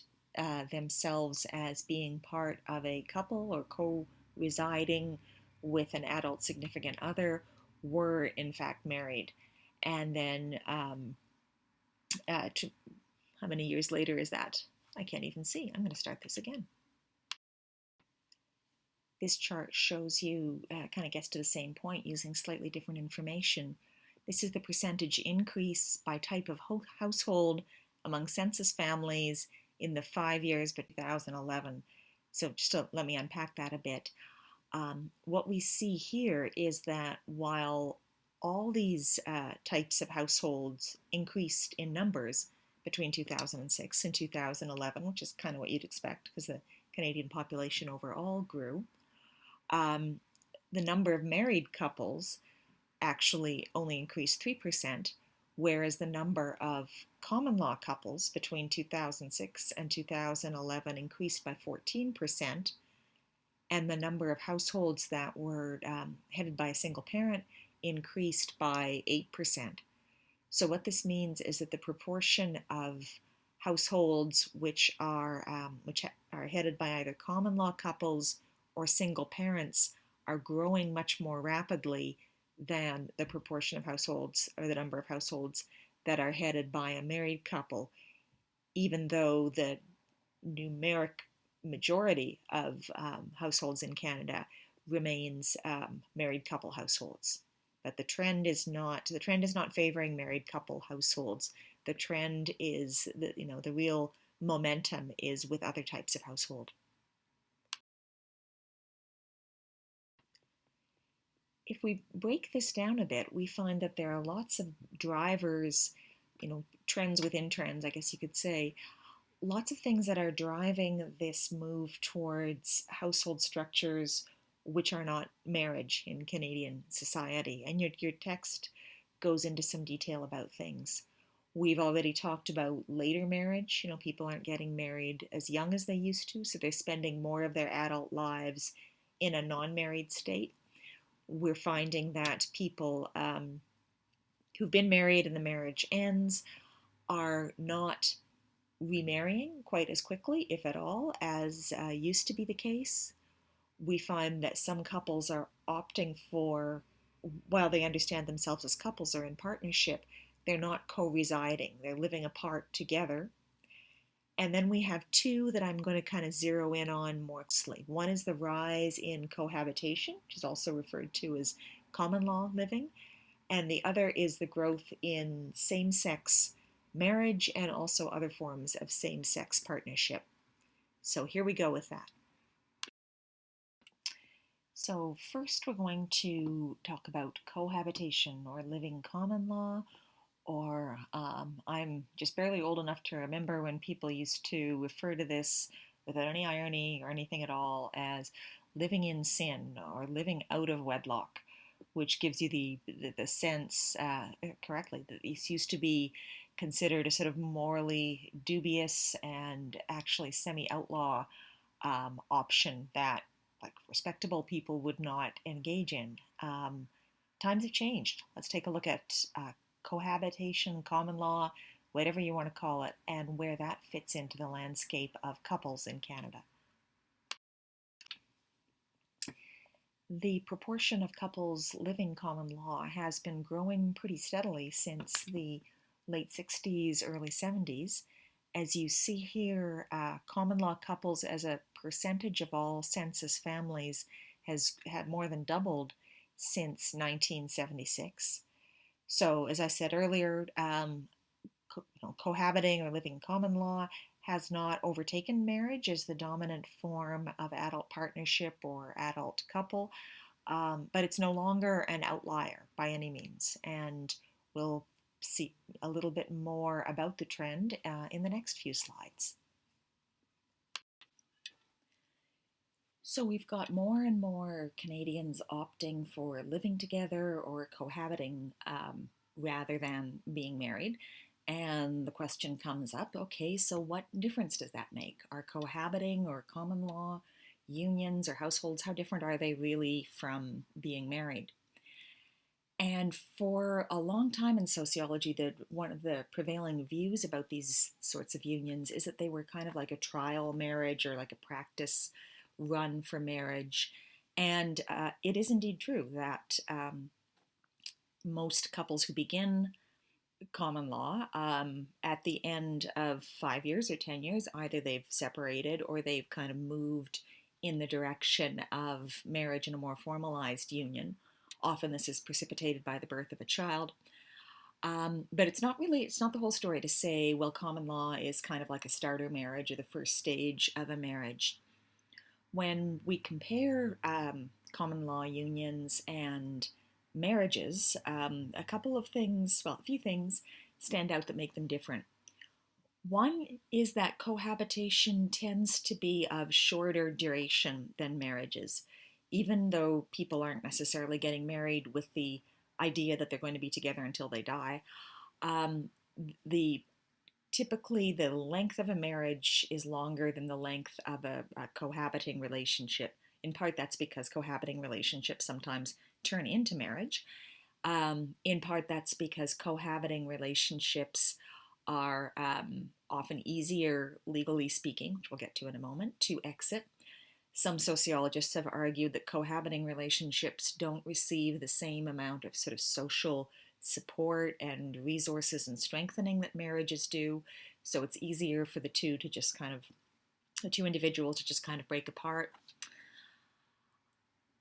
themselves as being part of a couple or co-residing with an adult significant other were in fact married. And then how many years later is that? I can't even see. I'm going to start this again. This chart shows you, kind of gets to the same point using slightly different information. This is the percentage increase by type of household among census families in the 5 years but 2011. So just to let me unpack that a bit. What we see here is that while all these types of households increased in numbers between 2006 and 2011, which is kind of what you'd expect because the Canadian population overall grew, the number of married couples actually only increased 3%, whereas the number of common law couples between 2006 and 2011 increased by 14%, and the number of households that were headed by a single parent increased by 8%. So what this means is that the proportion of households which are headed by either common law couples or single parents are growing much more rapidly than the proportion of households or the number of households that are headed by a married couple, even though the numeric majority of households in Canada remains married couple households. But the trend is not favoring married couple households. The trend is the real momentum is with other types of household. If we break this down a bit, we find that there are lots of drivers, trends within trends, I guess you could say, lots of things that are driving this move towards household structures which are not marriage in Canadian society. And your text goes into some detail about things. We've already talked about later marriage. People aren't getting married as young as they used to, so they're spending more of their adult lives in a non-married state. We're finding that people who've been married and the marriage ends are not remarrying quite as quickly, if at all, as used to be the case. We find that some couples are opting for, while they understand themselves as couples or in partnership, they're not co-residing, they're living apart together. And then we have two that I'm going to kind of zero in on mostly. One is the rise in cohabitation, which is also referred to as common law living, and the other is the growth in same-sex marriage and also other forms of same-sex partnership. So here we go with that. So first we're going to talk about cohabitation or living common law, or I'm just barely old enough to remember when people used to refer to this without any irony or anything at all as living in sin or living out of wedlock, which gives you the sense correctly that these used to be considered a sort of morally dubious and actually semi-outlaw option that like respectable people would not engage in. Times have changed. Let's take a look at cohabitation, common law, whatever you want to call it, and where that fits into the landscape of couples in Canada. The proportion of couples living common law has been growing pretty steadily since the late 60s, early 70s. As you see here, common law couples as a percentage of all census families has had more than doubled since 1976. So, as I said earlier, cohabiting or living common law has not overtaken marriage as the dominant form of adult partnership or adult couple, but it's no longer an outlier by any means. And we'll see a little bit more about the trend in the next few slides. So we've got more and more Canadians opting for living together or cohabiting rather than being married. And the question comes up, okay, so what difference does that make? Are cohabiting or common law unions or households, how different are they really from being married? And for a long time in sociology, one of the prevailing views about these sorts of unions is that they were kind of like a trial marriage or like a practice run for marriage. And it is indeed true that most couples who begin common law at the end of 5 years or 10 years, either they've separated or they've kind of moved in the direction of marriage in a more formalized union. Often this is precipitated by the birth of a child. But it's not the whole story to say, well, common law is kind of like a starter marriage or the first stage of a marriage. When we compare common law unions and marriages, a few things stand out that make them different. One is that cohabitation tends to be of shorter duration than marriages, even though people aren't necessarily getting married with the idea that they're going to be together until they die. Typically, the length of a marriage is longer than the length of a cohabiting relationship. In part, that's because cohabiting relationships sometimes turn into marriage. In part, that's because cohabiting relationships are often easier, legally speaking, which we'll get to in a moment, to exit. Some sociologists have argued that cohabiting relationships don't receive the same amount of sort of social support and resources and strengthening that marriages do. So it's easier for the two individuals to just kind of break apart.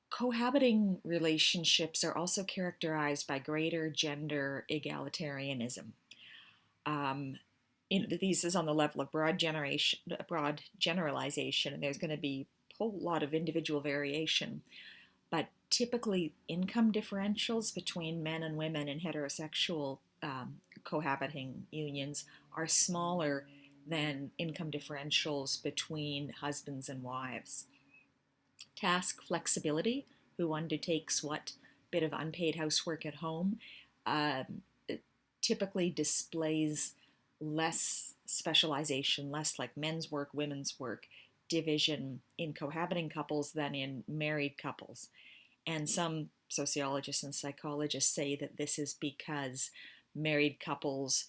Cohabiting relationships are also characterized by greater gender egalitarianism. This is on the level of broad generalization, and there's going to be a whole lot of individual variation. But typically, income differentials between men and women in heterosexual cohabiting unions are smaller than income differentials between husbands and wives. Task flexibility, who undertakes what bit of unpaid housework at home, typically displays less specialization, less like men's work, women's work division in cohabiting couples than in married couples. And some sociologists and psychologists say that this is because married couples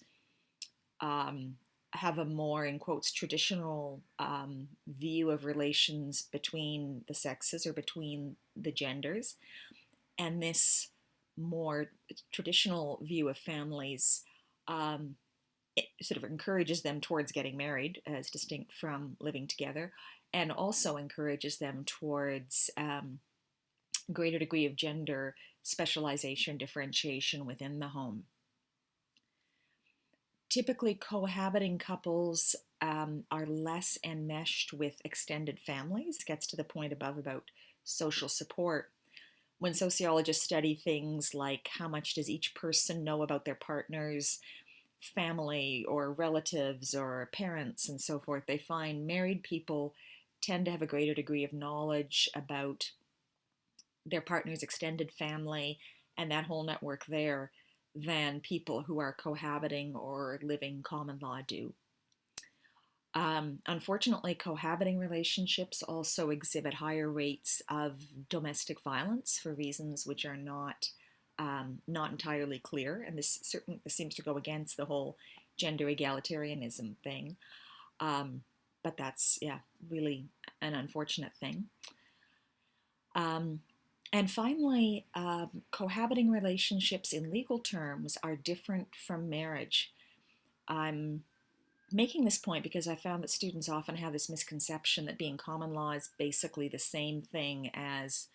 have a more, in quotes, traditional view of relations between the sexes or between the genders. And this more traditional view of families Um, it sort of encourages them towards getting married as distinct from living together, and also encourages them towards greater degree of gender specialization, differentiation within the home. Typically, cohabiting couples are less enmeshed with extended families. It gets to the point above about social support. When sociologists study things like how much does each person know about their partner's family or relatives or parents and so forth, they find married people tend to have a greater degree of knowledge about their partner's extended family and that whole network there than people who are cohabiting or living common law do. Unfortunately, cohabiting relationships also exhibit higher rates of domestic violence for reasons which are not entirely clear, and this seems to go against the whole gender egalitarianism thing. But that's really an unfortunate thing. And finally, cohabiting relationships in legal terms are different from marriage. I'm making this point because I found that students often have this misconception that being common law is basically the same thing as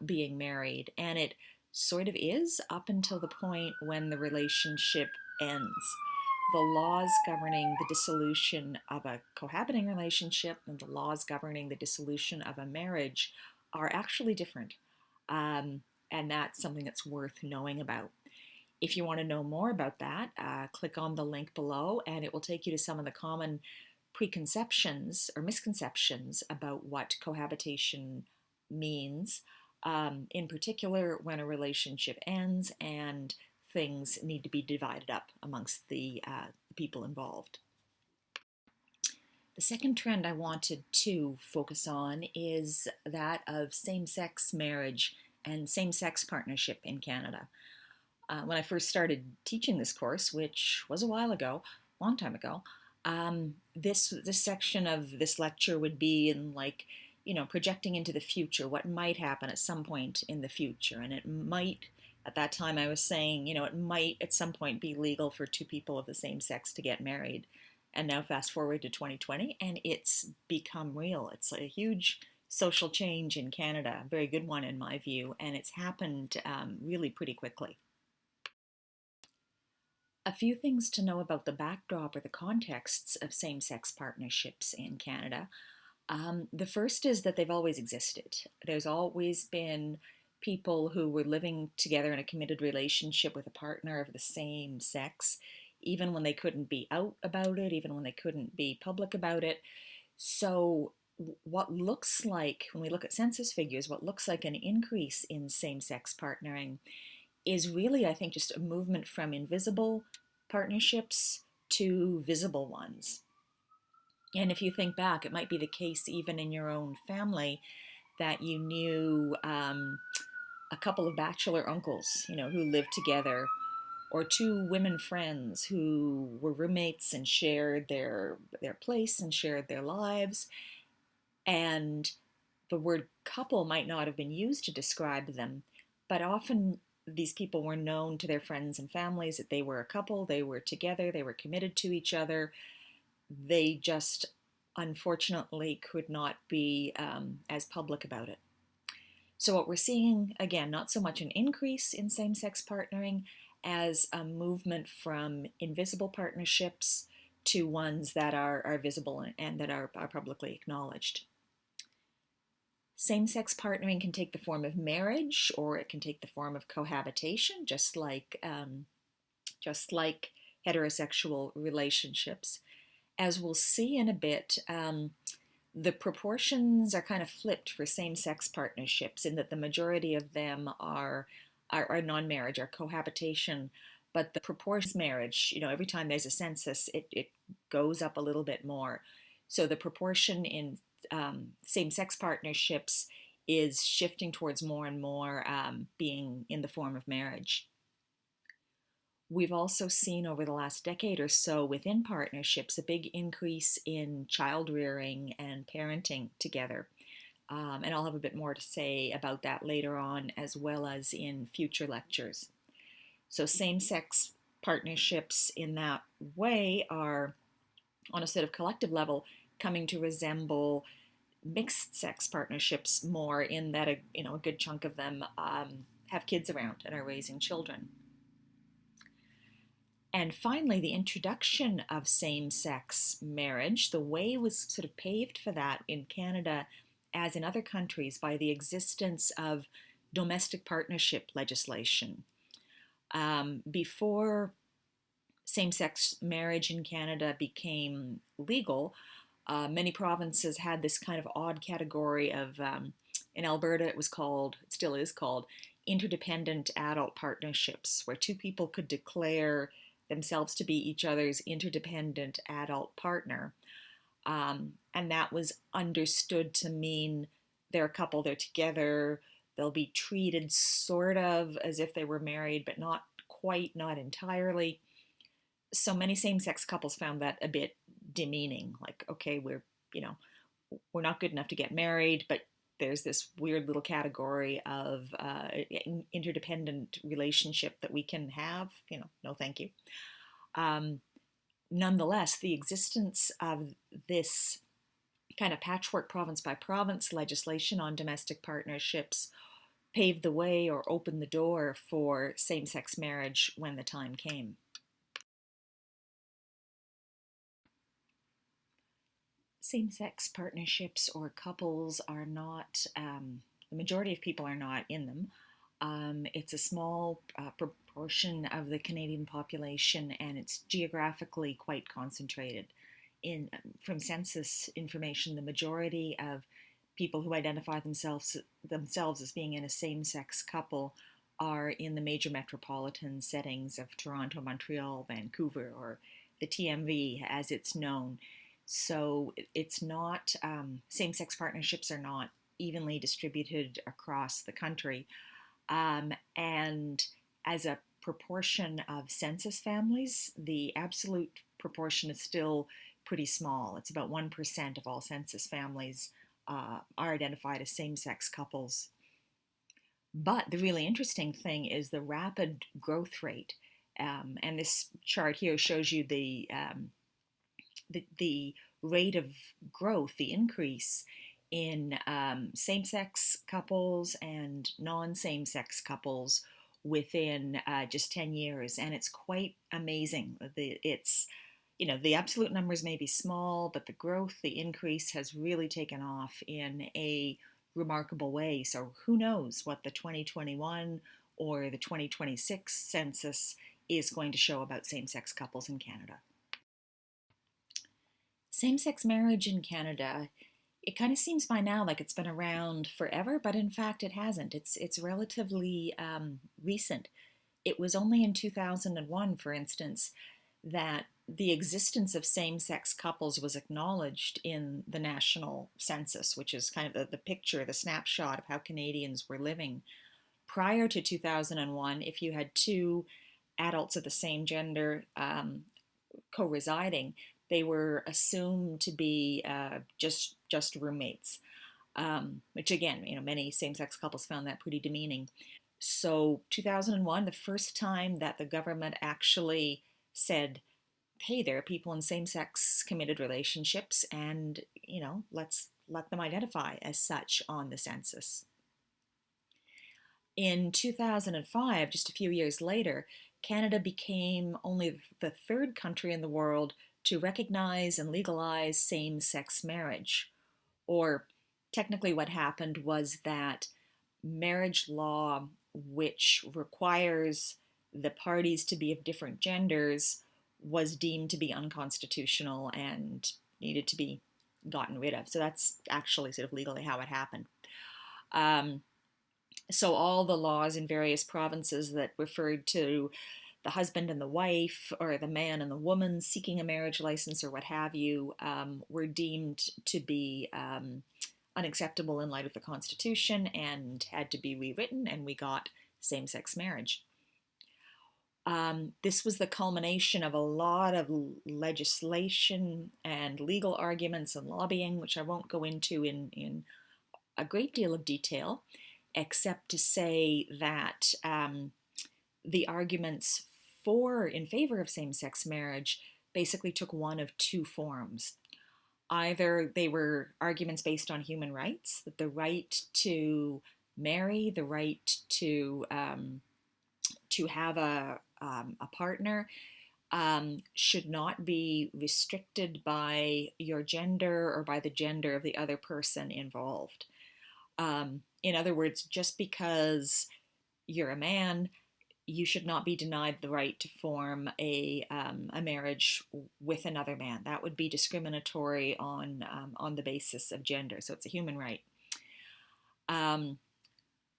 being married, and it sort of is up until the point when the relationship ends. The laws governing the dissolution of a cohabiting relationship and the laws governing the dissolution of a marriage are actually different, and that's something that's worth knowing about. If you want to know more about that, click on the link below and it will take you to some of the common preconceptions or misconceptions about what cohabitation means, in particular when a relationship ends and things need to be divided up amongst the people involved. The second trend I wanted to focus on is that of same-sex marriage and same-sex partnership in Canada. When I first started teaching this course, which was a while ago, a long time ago, this section of this lecture would be in projecting into the future, what might happen at some point in the future. And it might, at that time I was saying, it might at some point be legal for two people of the same sex to get married. And now fast forward to 2020 and it's become real. It's a huge social change in Canada, a very good one in my view, and it's happened really pretty quickly. A few things to know about the backdrop or the contexts of same-sex partnerships in Canada. The first is that they've always existed. There's always been people who were living together in a committed relationship with a partner of the same sex, even when they couldn't be out about it, even when they couldn't be public about it. So what looks like, when we look at census figures, what looks like an increase in same-sex partnering is really, I think, just a movement from invisible partnerships to visible ones. And if you think back, it might be the case even in your own family that you knew a couple of bachelor uncles, who lived together, or two women friends who were roommates and shared their place and shared their lives. And the word couple might not have been used to describe them, but often these people were known to their friends and families that they were a couple, they were together, they were committed to each other. They just unfortunately could not be as public about it. So what we're seeing, again, not so much an increase in same-sex partnering as a movement from invisible partnerships to ones that are visible and that are publicly acknowledged. Same-sex partnering can take the form of marriage, or it can take the form of cohabitation, just like heterosexual relationships. As we'll see in a bit, the proportions are kind of flipped for same-sex partnerships in that the majority of them are non-marriage, are cohabitation, but the proportion marriage, every time there's a census, it goes up a little bit more. So the proportion in same-sex partnerships is shifting towards more and more being in the form of marriage. We've also seen over the last decade or so within partnerships a big increase in child rearing and parenting together. And I'll have a bit more to say about that later on, as well as in future lectures. So same-sex partnerships in that way are, on a sort of collective level, coming to resemble mixed sex partnerships more, in that a good chunk of them have kids around and are raising children. And finally, the introduction of same-sex marriage, the way was sort of paved for that in Canada, as in other countries, by the existence of domestic partnership legislation. Before same-sex marriage in Canada became legal, many provinces had this kind of odd category of, in Alberta it still is called, interdependent adult partnerships, where two people could declare themselves to be each other's interdependent adult partner. And that was understood to mean they're a couple, they're together, they'll be treated sort of as if they were married, but not quite, not entirely. So many same-sex couples found that a bit demeaning. Like, okay, we're not good enough to get married, but there's this weird little category of interdependent relationship that we can have. No, thank you. Nonetheless, the existence of this kind of patchwork province by province legislation on domestic partnerships paved the way, or opened the door, for same-sex marriage when the time came. Same-sex partnerships or couples are not, the majority of people are not in them. It's a small proportion of the Canadian population, and it's geographically quite concentrated. From census information, the majority of people who identify themselves as being in a same-sex couple are in the major metropolitan settings of Toronto, Montreal, Vancouver, or the TMV as it's known. So it's not, same-sex partnerships are not evenly distributed across the country. And as a proportion of census families, the absolute proportion is still pretty small. It's about 1% of all census families are identified as same-sex couples. But the really interesting thing is the rapid growth rate. And this chart here shows you the rate of growth, the increase in same-sex couples and non-same-sex couples within just 10 years. And it's quite amazing. The absolute numbers may be small, but the growth, the increase has really taken off in a remarkable way. So who knows what the 2021 or the 2026 census is going to show about same-sex couples in Canada. Same-sex marriage in Canada, it kind of seems by now like it's been around forever, but in fact it hasn't. It's relatively recent. It was only in 2001, for instance, that the existence of same-sex couples was acknowledged in the national census, which is kind of the picture, the snapshot of how Canadians were living. Prior to 2001, if you had two adults of the same gender co-residing, they were assumed to be just roommates, which again, many same-sex couples found that pretty demeaning. So 2001, the first time that the government actually said, hey, there are people in same-sex committed relationships, and let's let them identify as such on the census. In 2005, just a few years later, Canada became only the third country in the world to recognize and legalize same-sex marriage. Or technically what happened was that marriage law, which requires the parties to be of different genders, was deemed to be unconstitutional and needed to be gotten rid of. So that's actually sort of legally how it happened. So all the laws in various provinces that referred to the husband and the wife, or the man and the woman seeking a marriage license, or what have you, were deemed to be unacceptable in light of the Constitution and had to be rewritten, and we got same-sex marriage. This was the culmination of a lot of legislation and legal arguments and lobbying, which I won't go into in a great deal of detail, except to say that the arguments in favor of same-sex marriage basically took one of two forms. Either they were arguments based on human rights, that the right to marry, the right to have a partner should not be restricted by your gender or by the gender of the other person involved. In other words, just because you're a man, you should not be denied the right to form a marriage with another man. That would be discriminatory on the basis of gender. So it's a human right. And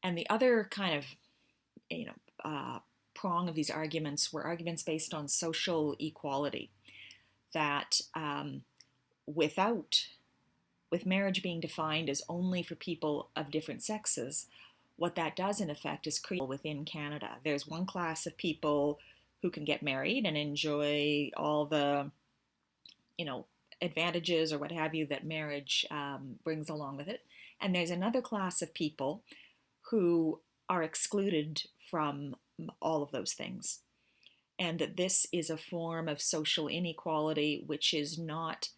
the other kind of prong of these arguments were arguments based on social equality. That with marriage being defined as only for people of different sexes, what that does in effect is create within Canada. There's one class of people who can get married and enjoy all the, advantages or what have you that marriage brings along with it. And there's another class of people who are excluded from all of those things. And that this is a form of social inequality which is not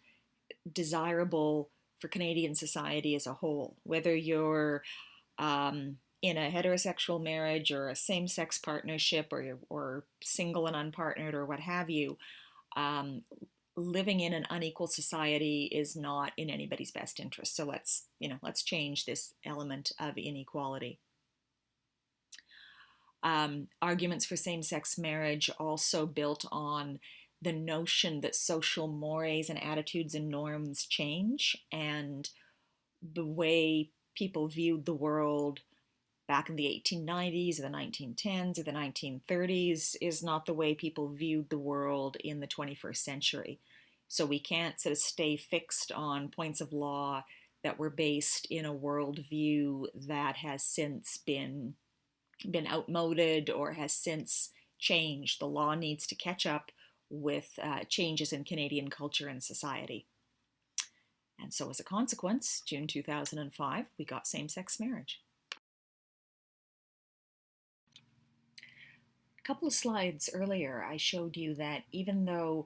desirable for Canadian society as a whole. Whether you're in a heterosexual marriage or a same-sex partnership or single and unpartnered or what have you, living in an unequal society is not in anybody's best interest. So let's change this element of inequality. Arguments for same-sex marriage also built on the notion that social mores and attitudes and norms change, and the way people viewed the world back in the 1890s or the 1910s or the 1930s is not the way people viewed the world in the 21st century. So we can't sort of stay fixed on points of law that were based in a worldview that has since been outmoded or has since changed. The law needs to catch up with changes in Canadian culture and society. And so as a consequence, June 2005, we got same-sex marriage. A couple of slides earlier, I showed you that even though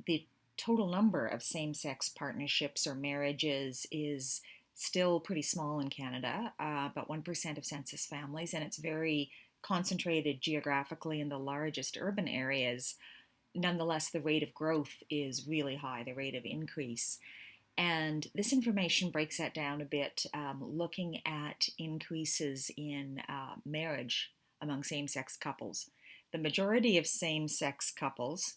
the total number of same-sex partnerships or marriages is still pretty small in Canada, about 1% of census families, and it's very concentrated geographically in the largest urban areas, nonetheless, the rate of growth is really high, the rate of increase. And this information breaks that down a bit, looking at increases in marriage among same-sex couples. The majority of same-sex couples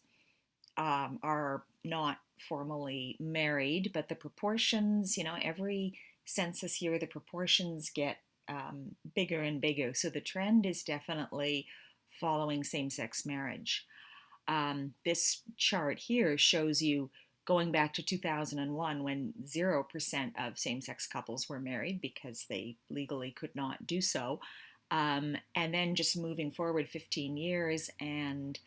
are not formally married, but the proportions, every census year, the proportions get bigger and bigger. So the trend is definitely following same-sex marriage. This chart here shows you going back to 2001 when 0% of same-sex couples were married because they legally could not do so. And then just moving forward 15 years and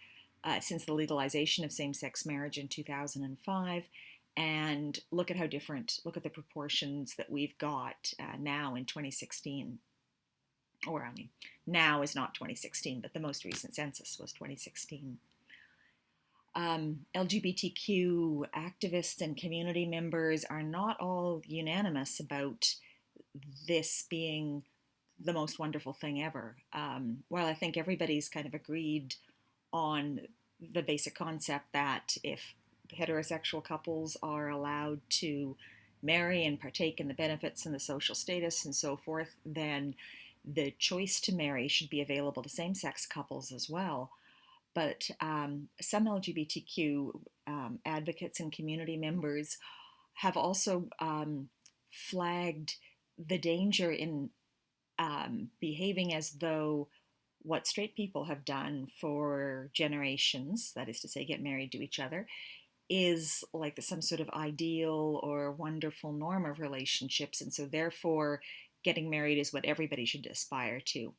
since the legalization of same-sex marriage in 2005, and look at the proportions that we've got now in 2016. Or, I mean, now is not 2016, but the most recent census was 2016. LGBTQ activists and community members are not all unanimous about this being the most wonderful thing ever. While I think everybody's kind of agreed on the basic concept that if heterosexual couples are allowed to marry and partake in the benefits and the social status and so forth, then the choice to marry should be available to same-sex couples as well. But some LGBTQ advocates and community members have also flagged the danger in behaving as though what straight people have done for generations, that is to say, get married to each other, is like some sort of ideal or wonderful norm of relationships, and so therefore getting married is what everybody should aspire to.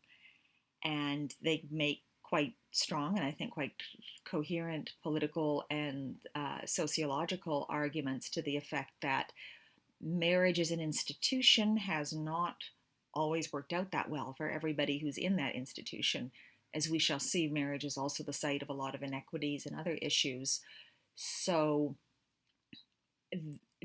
And they make quite strong and I think quite coherent political and sociological arguments to the effect that marriage as an institution has not always worked out that well for everybody who's in that institution. as we shall see, marriage is also the site of a lot of inequities and other issues. So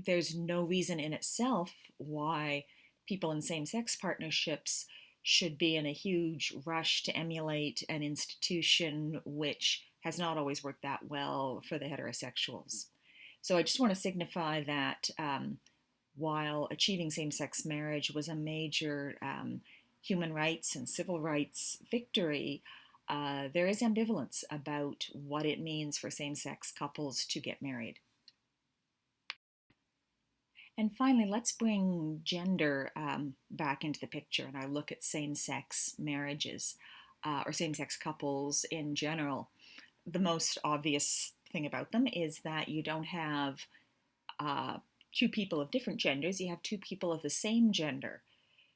there's no reason in itself why people in same sex partnerships should be in a huge rush to emulate an institution which has not always worked that well for the heterosexuals. So I just want to signify that while achieving same sex marriage was a major human rights and civil rights victory, there is ambivalence about what it means for same sex couples to get married. And finally, let's bring gender back into the picture and our look at same sex marriages or same sex couples in general. The most obvious thing about them is that you don't have two people of different genders, you have two people of the same gender.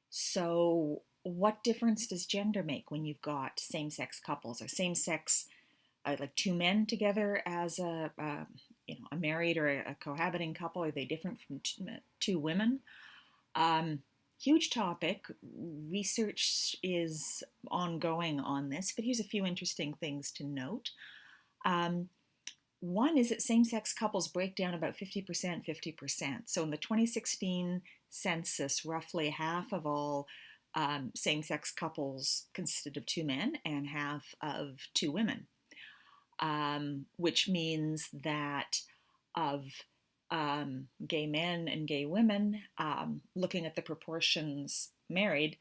So, what difference does gender make when you've got same sex couples or same sex, like two men together as a married or a cohabiting couple? Are they different from two women? Um, Huge topic. Research is ongoing on this, but here's a few interesting things to note. Um, One is that same sex couples break down about 50%, 50%. So in the 2016 census, roughly half of all same sex couples consisted of two men and half of two women, which means that of gay men and gay women, looking at the proportions married,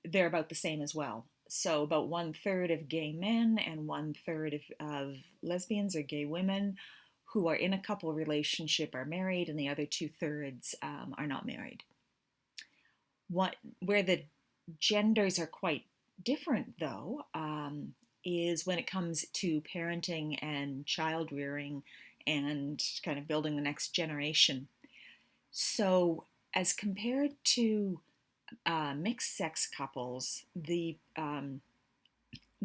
they're about the same as well. So about 1/3 of gay men and 1/3 of lesbians or gay women who are in a couple relationship are married, and the other 2/3 are not married. Where the genders are quite different, though, is when it comes to parenting and child rearing and kind of building the next generation. So, as compared to mixed sex couples, the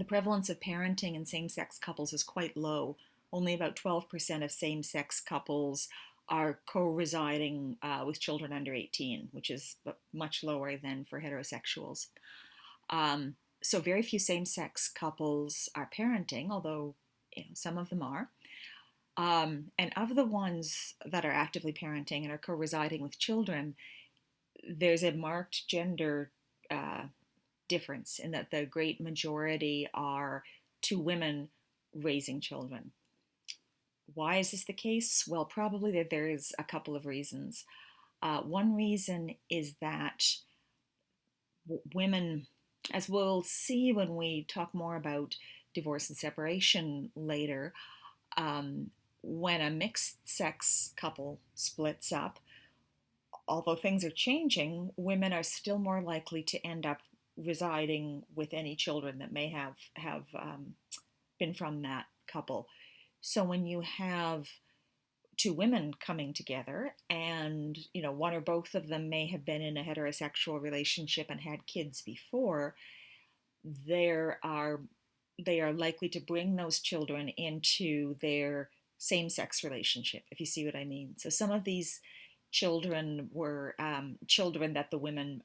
prevalence of parenting in same sex couples is quite low. Only about 12% of same sex couples are co residing with children under 18, which is much lower than for heterosexuals. So, very few same sex couples are parenting, although some of them are. And of the ones that are actively parenting and are co residing with children, there's a marked gender difference in that the great majority are two women raising children. Why is this the case? Well, probably that there's a couple of reasons. One reason is that women, as we'll see when we talk more about divorce and separation later, when a mixed sex couple splits up, although things are changing, women are still more likely to end up residing with any children that may have been from that couple. So when you have two women coming together and one or both of them may have been in a heterosexual relationship and had kids before, they are likely to bring those children into their same-sex relationship, if you see what I mean. So some of these children were children that the women,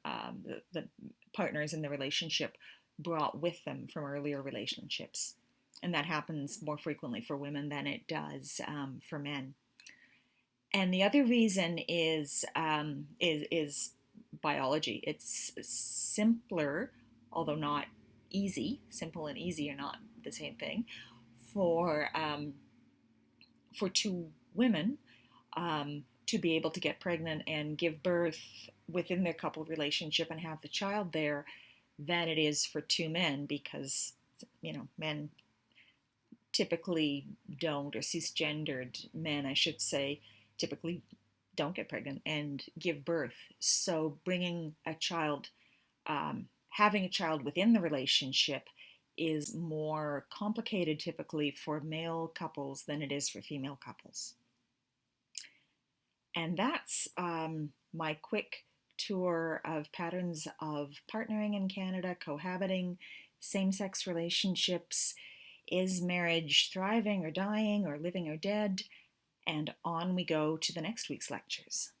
the partners in the relationship, brought with them from earlier relationships, and that happens more frequently for women than it does for men. And the other reason is biology. It's simpler, although not easy. Simple and easy are not the same thing. For two women to be able to get pregnant and give birth within their couple relationship and have the child there than it is for two men, because men typically don't, or cisgendered men, I should say, typically don't get pregnant and give birth. So bringing a child, having a child within the relationship is more complicated typically for male couples than it is for female couples. And that's my quick tour of patterns of partnering in Canada, cohabiting, same-sex relationships. Is marriage thriving or dying or living or dead? And on we go to the next week's lectures.